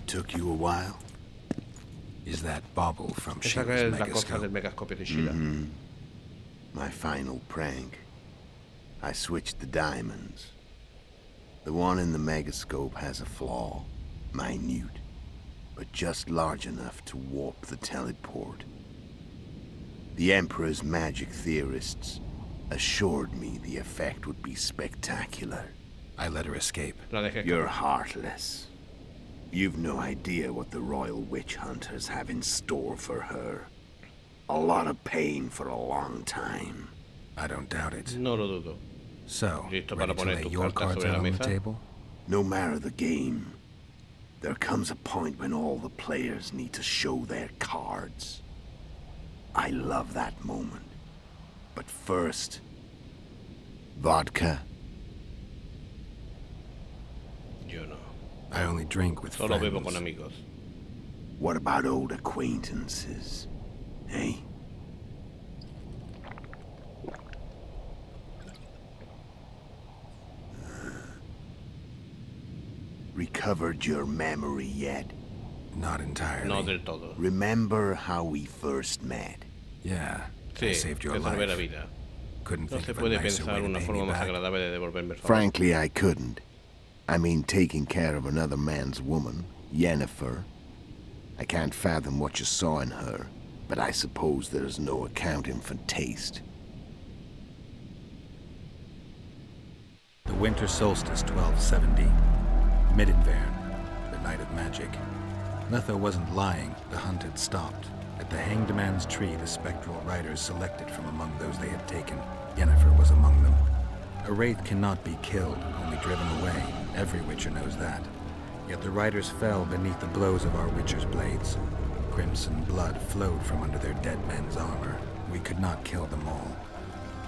S12: Took you a while?
S4: Is that bauble from
S1: Esa
S4: Sheila's
S1: es la cosa del
S4: megascope?
S1: megascopio de Sheila.
S12: My final prank. I switched the diamonds. The one in the megascope has a flaw. Minute. But just large enough to warp the teleport. The Emperor's magic theorists assured me the effect would be spectacular.
S4: I let her escape.
S12: You're heartless. You've no idea what the royal witch hunters have in store for her. A lot of pain for a long time.
S4: I don't doubt it.
S1: No lo dudo.
S4: So,
S1: ¿Listo
S4: ready
S1: para
S4: to
S1: poner
S4: lay
S1: tus
S4: your
S1: cartas
S4: cards
S1: sobre
S4: out
S1: la
S4: on the
S1: mesa?
S4: table?
S12: No matter the game, there comes a point when all the players need to show their cards. I love that moment. But first, vodka.
S1: Yo no.
S4: I only drink with
S1: Solo bebo
S4: friends.
S1: con amigos.
S12: What about old acquaintances? Eh? Recovered your memory yet?
S4: Not entirely.
S1: No del todo.
S12: Remember how we first met?
S4: Yeah, I
S1: Sí,
S4: saved your
S1: te salvé la
S4: life.
S1: vida.
S4: Couldn't
S1: No
S4: think
S1: se
S4: of a
S1: puede
S4: nicer way
S1: pensar
S4: to
S1: una
S4: pay
S1: forma
S4: me
S1: más
S4: back.
S1: agradable de devolverme el favor.
S12: Frankly, I couldn't. I mean, taking care of another man's woman, Yennefer. I can't fathom what you saw in her, but I suppose there's no accounting for taste.
S4: The winter solstice, 1270. Midinvern, the night of magic. Letho wasn't lying. The hunt had stopped. At the Hanged Man's Tree, the spectral riders selected from among those they had taken. Yennefer was among them. A wraith cannot be killed, only driven away. Every Witcher knows that. Yet the riders fell beneath the blows of our Witcher's blades. Crimson blood flowed from under their dead men's armor. We could not kill them all.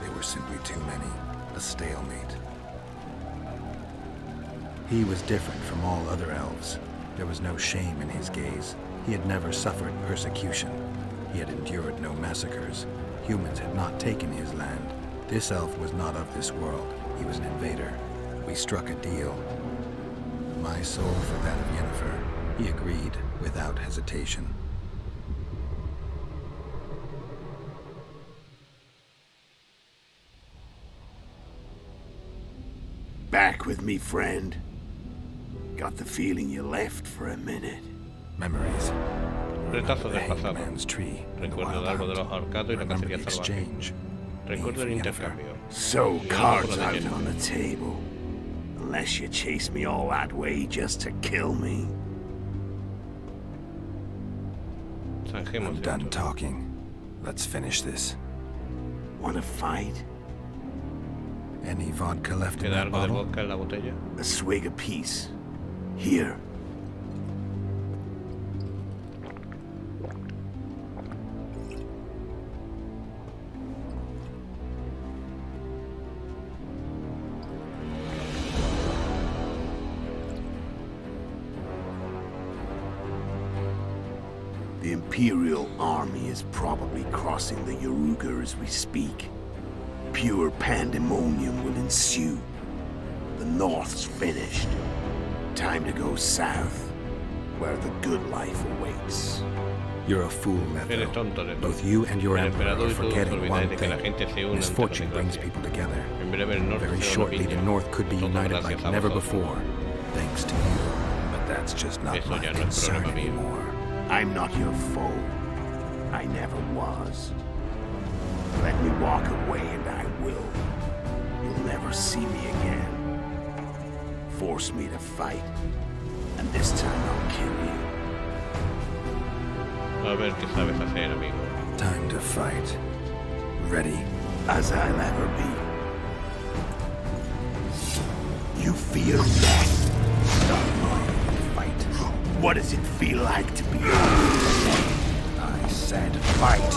S4: They were simply too many. A stalemate. He was different from all other elves. There was no shame in his gaze. He had never suffered persecution. He had endured no massacres. Humans had not taken his land. This elf was not of this world. He was an invader. We struck a deal. My soul for that of Yennefer. He agreed without hesitation.
S12: Back with me, friend. Got the feeling you left for a minute.
S4: Memories.
S1: Retazos del
S4: Hanged
S1: pasado.
S4: Man's Tree.
S1: Recuerdo el árbol de los ahorcados y la
S4: Remember
S1: cacería
S4: the
S1: salvaje.
S4: exchange.
S1: Recuerdo el intercambio.
S12: So,
S1: Y
S12: cards
S1: algo por
S12: out
S1: la
S12: on the table. Unless you chase me all that way just to kill me.
S1: Zanjemos
S4: I'm done
S1: esto.
S4: talking. Let's finish this.
S12: Wanna fight?
S4: Any vodka left in
S1: ¿Queda
S4: that
S1: algo de
S4: bottle?
S1: vodka en la botella?
S12: A swig apiece. Here. The Imperial army is probably crossing the Yaruga as we speak. Pure pandemonium will ensue. The North's finished. Time to go south, where the good life awaits.
S4: You're a fool,
S1: Eres
S4: Letho.
S1: tonto, Letho.
S4: Both you and your
S1: El
S4: emperor
S1: emperador
S4: are
S1: y todos
S4: forgetting
S1: olvidáis
S4: one
S1: de que la
S4: thing.
S1: gente se une ante la
S4: Misfortune brings
S1: desgracia.
S4: people together.
S1: En breve el norte
S4: Very
S1: se
S4: shortly, the
S1: unifica.
S4: North could be
S1: Todo
S4: united
S1: gracias
S4: like
S1: a
S4: never
S1: vosotros.
S4: before, thanks to you. But that's just not
S1: Eso
S4: my
S1: ya no es
S4: concern
S1: problema mío.
S4: anymore.
S12: I'm not your foe. I never was. Let me walk away and I will. You'll never see me again. Force me to fight, and this time I'll kill you.
S1: A ver qué sabes hacer, amigo.
S4: Time to fight. Ready.
S12: As I'll ever be. You fear death. Fight. What does it feel like to be
S4: I said fight.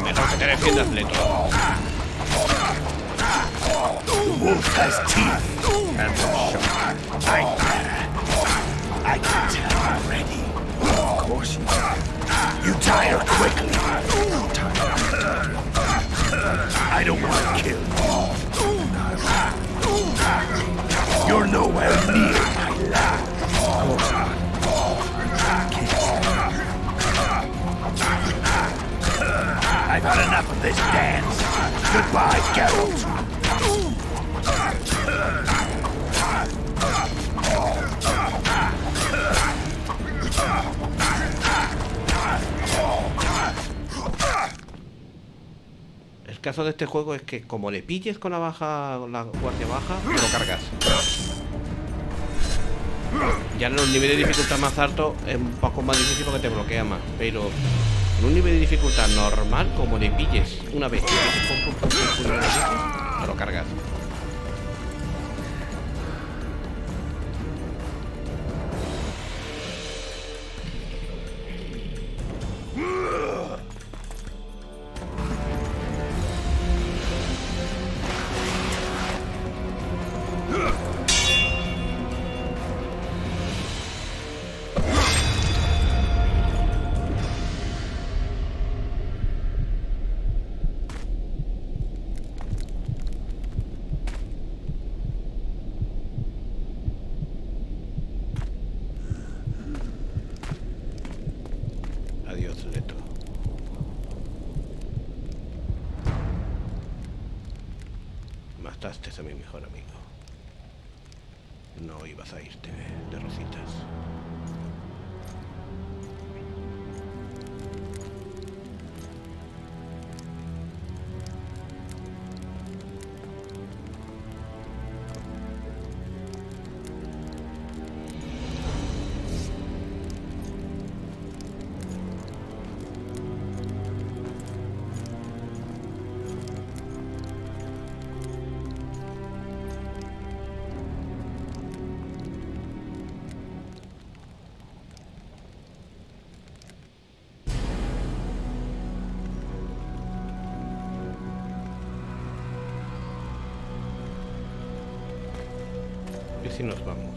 S1: Mejor que te defiendas, Letho.
S12: The wolf has teeth and a sharp. I can tell already.
S4: Of course you do.
S12: You tire quickly. I don't want to kill you. You're nowhere near my love. I've had enough of this dance. Goodbye, Geralt.
S1: El caso de este juego es que como le pilles con la guardia baja, te lo cargas. Ya en los niveles de dificultad más altos es un poco más difícil porque te bloquea más. Pero en un nivel de dificultad normal, como le pilles una vez que te lo cargas. Adiós, Letho. Mataste a mi mejor amigo. No ibas a irte de rositas. si nos vamos.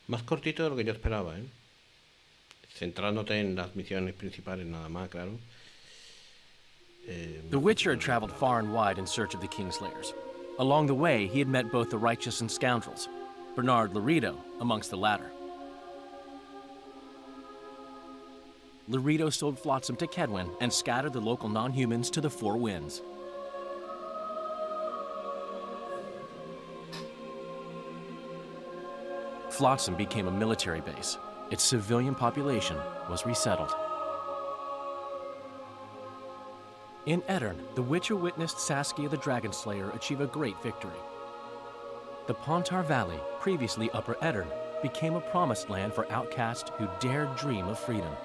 S1: Más cortito de lo que yo esperaba, ¿eh? Centrándote en las misiones principales nada más, claro.
S13: The Witcher had traveled far and wide in search of the Kingslayers. Along the way, he had met both the righteous and scoundrels, Bernard Laredo amongst the latter. Laredo sold Flotsam to Kedwin and scattered the local non-humans to the four winds. Flotsam became a military base. Its civilian population was resettled. In Edirn, the Witcher witnessed Saskia the Dragonslayer achieve a great victory. The Pontar Valley, previously Upper Edirn, became a promised land for outcasts who dared dream of freedom.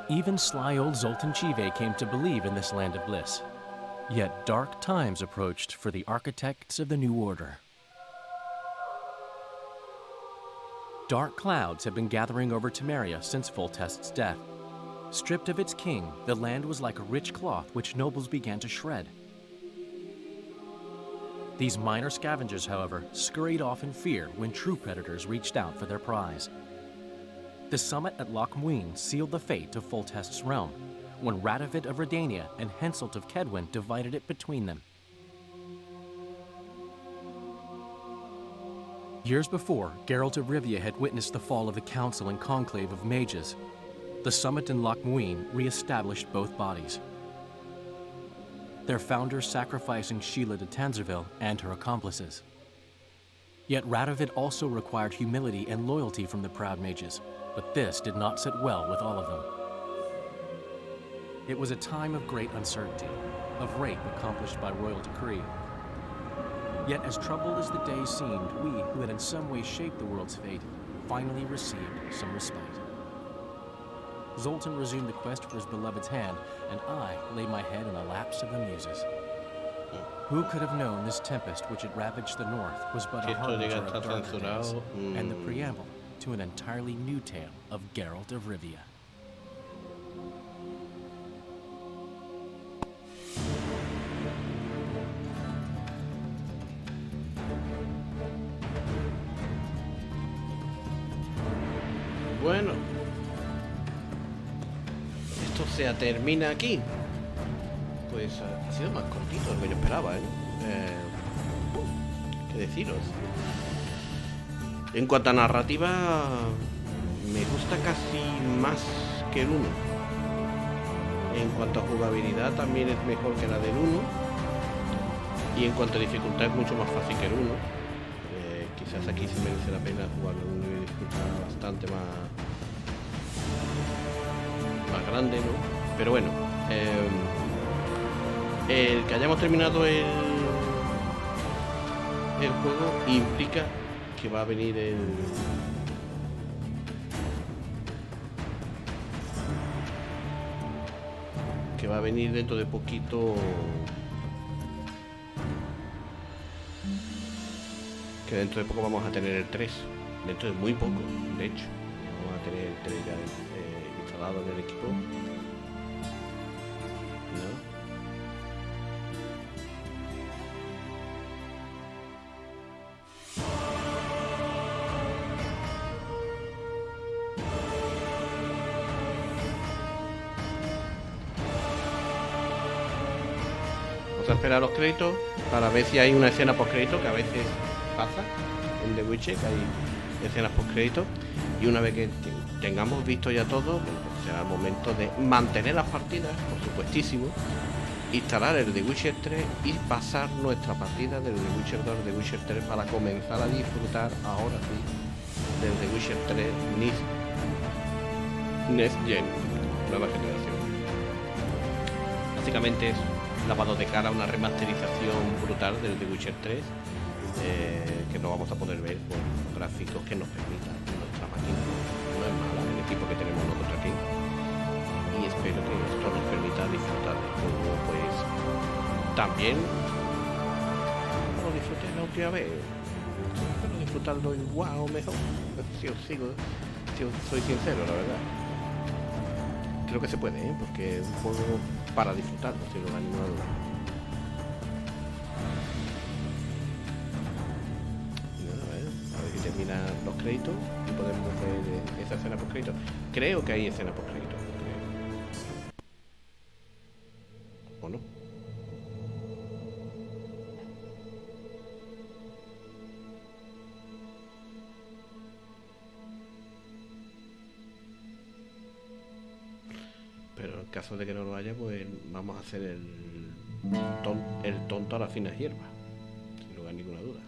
S13: Even sly old Zoltan Chive came to believe in this land of bliss. Yet dark times approached for the architects of the New Order. Dark clouds had been gathering over Temeria since Foltest's death. Stripped of its king, the land was like a rich cloth which nobles began to shred. These minor scavengers, however, scurried off in fear when true predators reached out for their prize. The summit at Loch Muin sealed the fate of Foltest's realm, when Radovid of Redania and Henselt of Kedwin divided it between them. Years before, Geralt of Rivia had witnessed the fall of the Council and Conclave of Mages. The summit in Loch Muin re-established both bodies, their founders sacrificing Sheila de Tanzerville and her accomplices. Yet Radovid also required humility and loyalty from the proud mages, but this did not sit well with all of them. It was a time of great uncertainty, of rape accomplished by royal decree. Yet as troubled as the days seemed, we, who had in some way shaped the world's fate, finally received some respite. Zoltan resumed the quest for his beloved's hand, and I laid my head in the laps of the muses. Who could have known this tempest which had ravaged the north was but a harbinger of darker days, and the preamble to an entirely new tale of Geralt of Rivia.
S1: Bueno, esto se termina aquí. Pues ha sido más cortito de lo que yo esperaba, ¿eh? ¿Qué deciros? En cuanto a narrativa, me gusta casi más que el 1. En cuanto a jugabilidad, también es mejor que la del 1. Y en cuanto a dificultad, es mucho más fácil que el 1. Quizás aquí se merece la pena jugarlo en un nivel de dificultad bastante más grande, ¿no? Pero bueno, el que hayamos terminado el juego implica que va a venir dentro de poquito, que dentro de poco vamos a tener el 3, dentro de muy poco, de hecho vamos a tener el 3 ya instalado en el equipo, ¿no? Vamos a esperar los créditos para ver si hay una escena post crédito, que a veces pasa. en The Witcher, que hay escenas post créditos, y una vez que tengamos visto ya todo, bueno, pues será el momento de mantener las partidas, por supuestísimo, instalar el The Witcher 3 y pasar nuestra partida del The Witcher 2 al The Witcher 3 para comenzar a disfrutar ahora sí del The Witcher 3 Next Gen, nueva generación. Básicamente es lavado de cara a una remasterización brutal del The Witcher 3, que no vamos a poder ver con gráficos que nos permitan nuestra máquina. No es mala el equipo que tenemos nosotros aquí, y espero que esto nos permita disfrutar del juego pues también como disfruté la última vez, pero disfrutarlo igual o mejor, si os soy sincero, la verdad. Creo que se puede, porque es un juego para disfrutarlo, sin lugar a ninguna duda. A ver si terminan los créditos y podemos ver esa escena post crédito. Creo que hay escena post crédito. ¿O no? Pero en caso de que no lo haya, pues vamos a hacer el tonto a las finas hierbas, sin lugar a ninguna duda.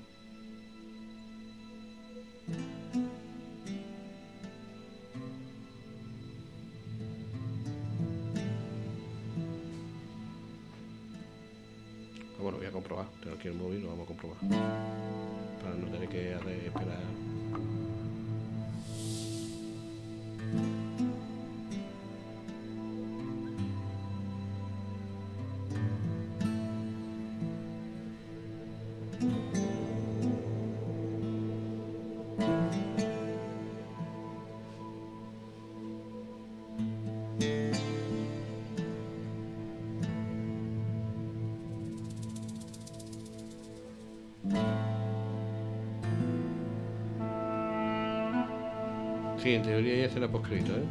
S1: Bueno, voy a comprobar, tengo aquí el móvil, lo vamos a comprobar para no tener que esperar. Sí, en teoría ya se la hemos escrito, ¿eh?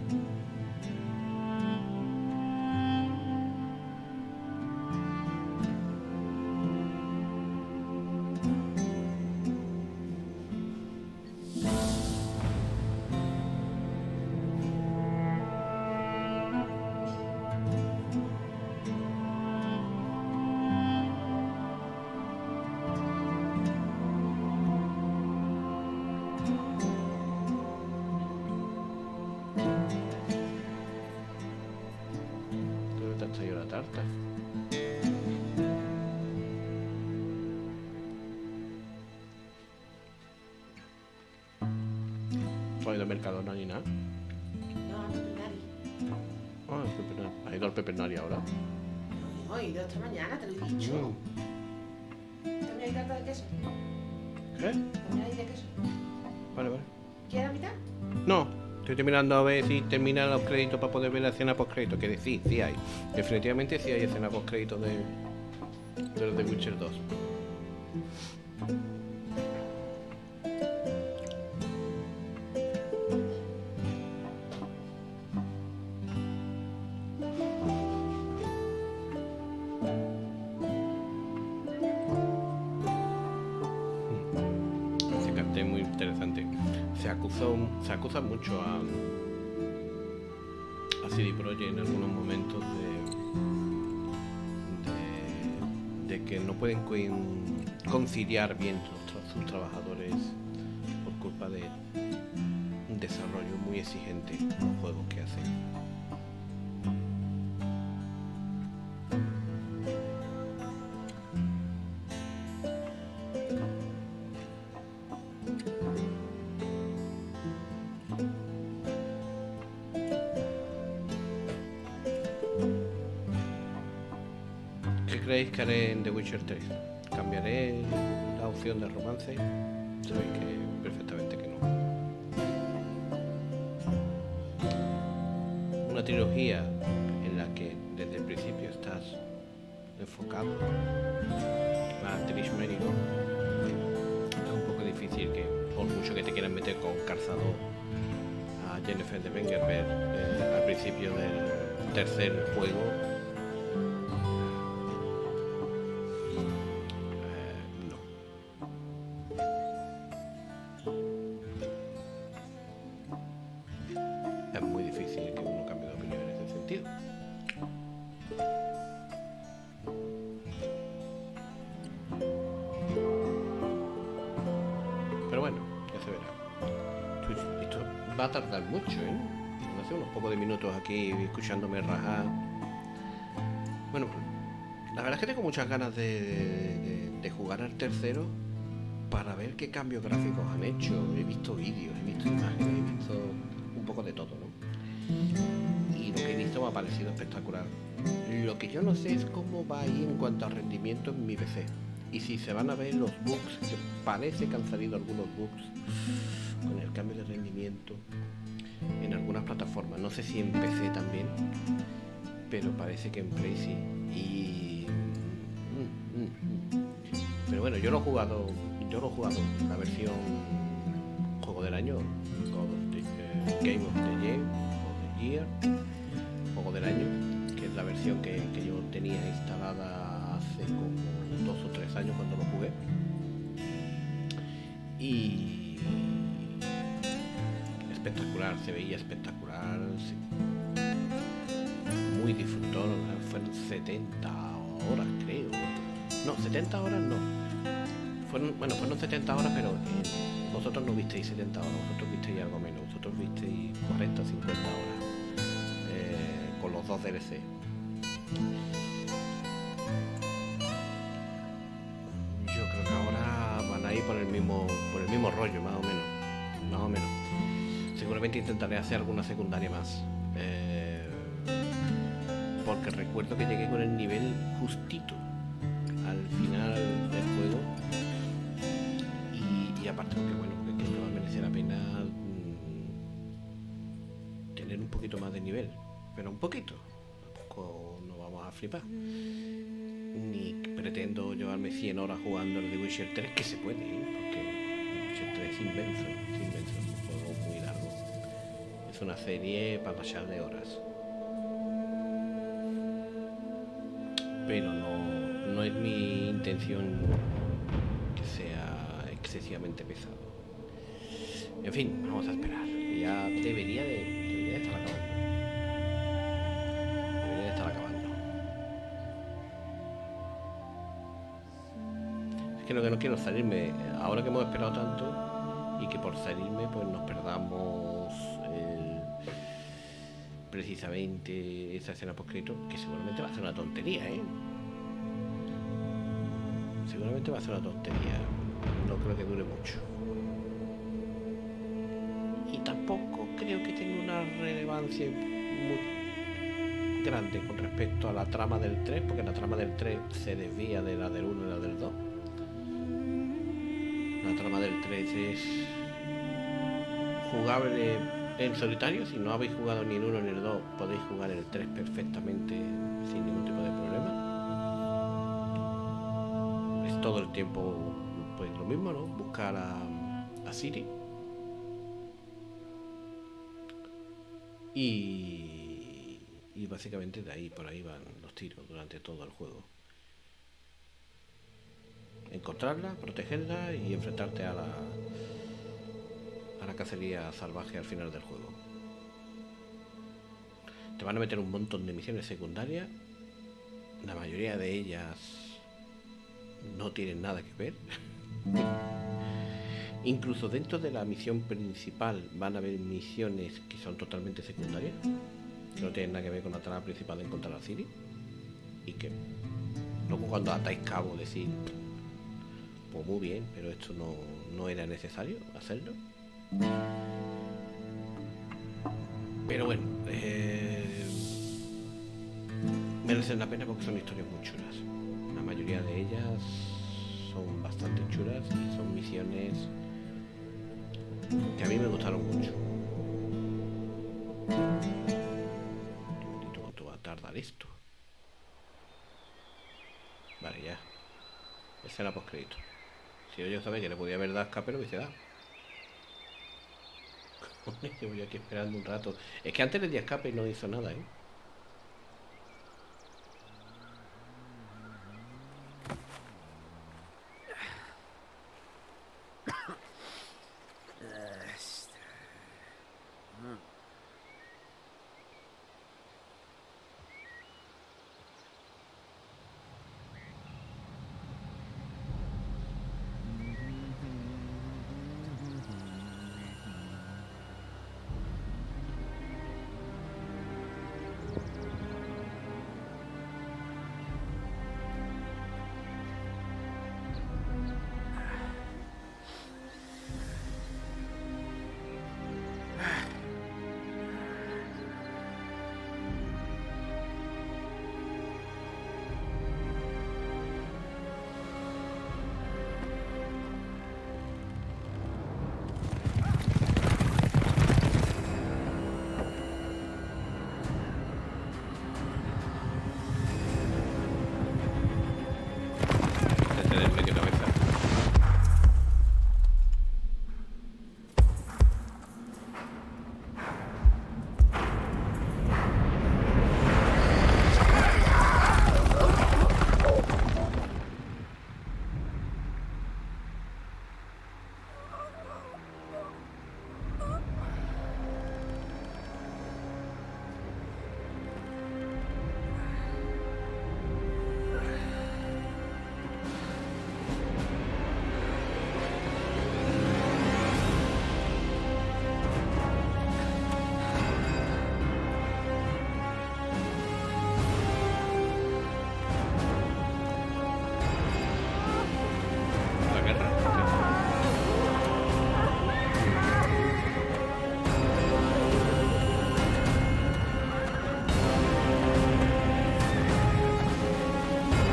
S1: De Mercadona ni nada.
S14: No, al Pepinari.
S1: Ah, el Pepinari. Ha ido al Pepinari ahora.
S14: No, he ido esta mañana, te lo he dicho. ¿También hay tarta de queso?
S1: ¿Qué?
S14: ¿También hay de queso?
S1: Vale.
S14: ¿Quieres la mitad?
S1: No, estoy terminando a ver si terminan los créditos para poder ver la escena post crédito. Que sí hay. Definitivamente sí hay escena post crédito de The Witcher 2. Muy interesante. Se acusa mucho a CD Projekt en algunos momentos de que no pueden conciliar bien sus trabajadores por culpa de un desarrollo muy exigente en los juegos que hacen. ¿Qué creéis que haré en The Witcher 3? ¿Cambiaré la opción de romance? Sabéis que perfectamente que no. Una trilogía en la que desde el principio estás enfocado a Trish Merigold. Es un poco difícil que, por mucho que te quieran meter con calzador a Jennifer de Wengerberg al principio del tercer juego. divertido. Pero bueno, ya se verá. Esto va a tardar mucho, ¿eh? Hace unos pocos de minutos aquí escuchándome rajar. Bueno, la verdad es que tengo muchas ganas de jugar al tercero para ver qué cambios gráficos han hecho. He visto vídeos, he visto imágenes, he visto un poco de todo, ¿no? Y lo que he visto me ha parecido espectacular. Lo que yo no sé es cómo va ahí en cuanto a rendimiento en mi PC. Y si se van a ver los bugs, que parece que han salido algunos bugs con el cambio de rendimiento en algunas plataformas. No sé si en PC también, pero parece que en Play sí. Y... Pero bueno, yo lo he jugado la versión juego del año, Game of the Year, juego del año, que es la versión que yo tenía instalada hace como 2 o 3 años cuando lo jugué. Y espectacular, se veía espectacular, sí. Muy disfrutón, fueron 70 horas creo. No, 70 horas no. Fueron 70 horas, pero vosotros no visteis 70 horas, vosotros visteis algo menos, vosotros visteis 40 o 50 horas con los 2 DLC. Yo creo que ahora van a ir por el mismo rollo, más o menos. Seguramente intentaré hacer alguna secundaria más, porque recuerdo que llegué con el nivel justito al final del juego. Y aparte, porque bueno, porque creo que va a merecer la pena tener un poquito más de nivel, pero un poquito, tampoco nos vamos a flipar, ni pretendo llevarme 100 horas jugando el TheWitcher 3, que se puede, porque el Witcher 3 es inmenso, es un juego muy largo, es una serie para pasar de horas, pero no es mi intención que sea excesivamente pesado. En fin, vamos a esperar. Ya debería de estar acabando. Es que no quiero salirme. Ahora que hemos esperado tanto y que por salirme pues nos perdamos precisamente esa escena post-crédito, que seguramente va a ser una tontería, seguramente va a ser una tontería. No creo que dure mucho. Y tampoco creo que tenga una relevancia muy grande con respecto a la trama del 3, porque la trama del 3 se desvía de la del 1 y la del 2. La trama del 3 es jugable en solitario. Si no habéis jugado ni el 1 ni el 2, podéis jugar el 3 perfectamente sin ningún tipo de problema. Es todo el tiempo pues lo mismo, ¿no? Buscar a Ciri. Y básicamente de ahí por ahí van los tiros durante todo el juego. Encontrarla, protegerla y enfrentarte a la cacería salvaje al final del juego. Te van a meter un montón de misiones secundarias. La mayoría de ellas no tienen nada que ver. Incluso dentro de la misión principal van a haber misiones que son totalmente secundarias, que no tienen nada que ver con la trama principal de encontrar a Ciri, y que luego cuando atáis cabo decís, pues muy bien, pero esto no era necesario hacerlo. Pero bueno, merecen la pena porque son historias muy chulas. La mayoría de ellas son bastante chulas y son misiones que a mí me gustaron mucho. ¿Cuánto va a tardar esto? Vale, ya. Escena post crédito. Si yo sabía que le podía haber dado escape, lo hubiese dado. Yo voy aquí esperando un rato. Es que antes le di escape y no hizo nada,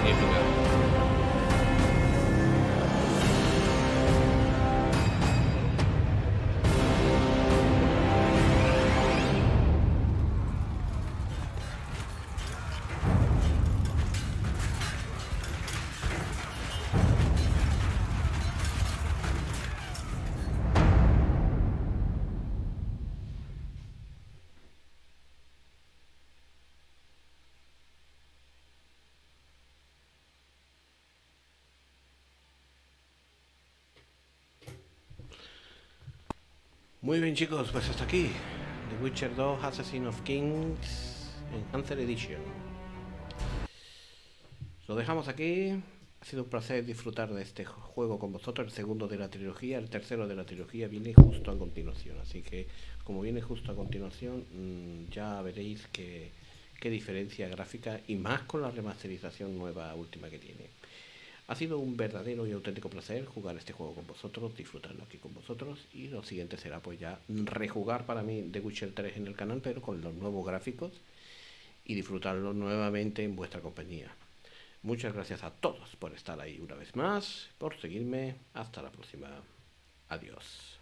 S15: magnífica.
S1: Muy bien, chicos, pues hasta aquí The Witcher 2 Assassin of Kings Enhanced Edition. Lo dejamos aquí. Ha sido un placer disfrutar de este juego con vosotros. El segundo de la trilogía, el tercero de la trilogía viene justo a continuación. Así que, como viene justo a continuación, ya veréis qué diferencia gráfica, y más con la remasterización nueva última que tiene. Ha sido un verdadero y auténtico placer jugar este juego con vosotros, disfrutarlo aquí con vosotros, y lo siguiente será pues ya rejugar para mí The Witcher 3 en el canal, pero con los nuevos gráficos, y disfrutarlo nuevamente en vuestra compañía. Muchas gracias a todos por estar ahí una vez más, por seguirme. Hasta la próxima. Adiós.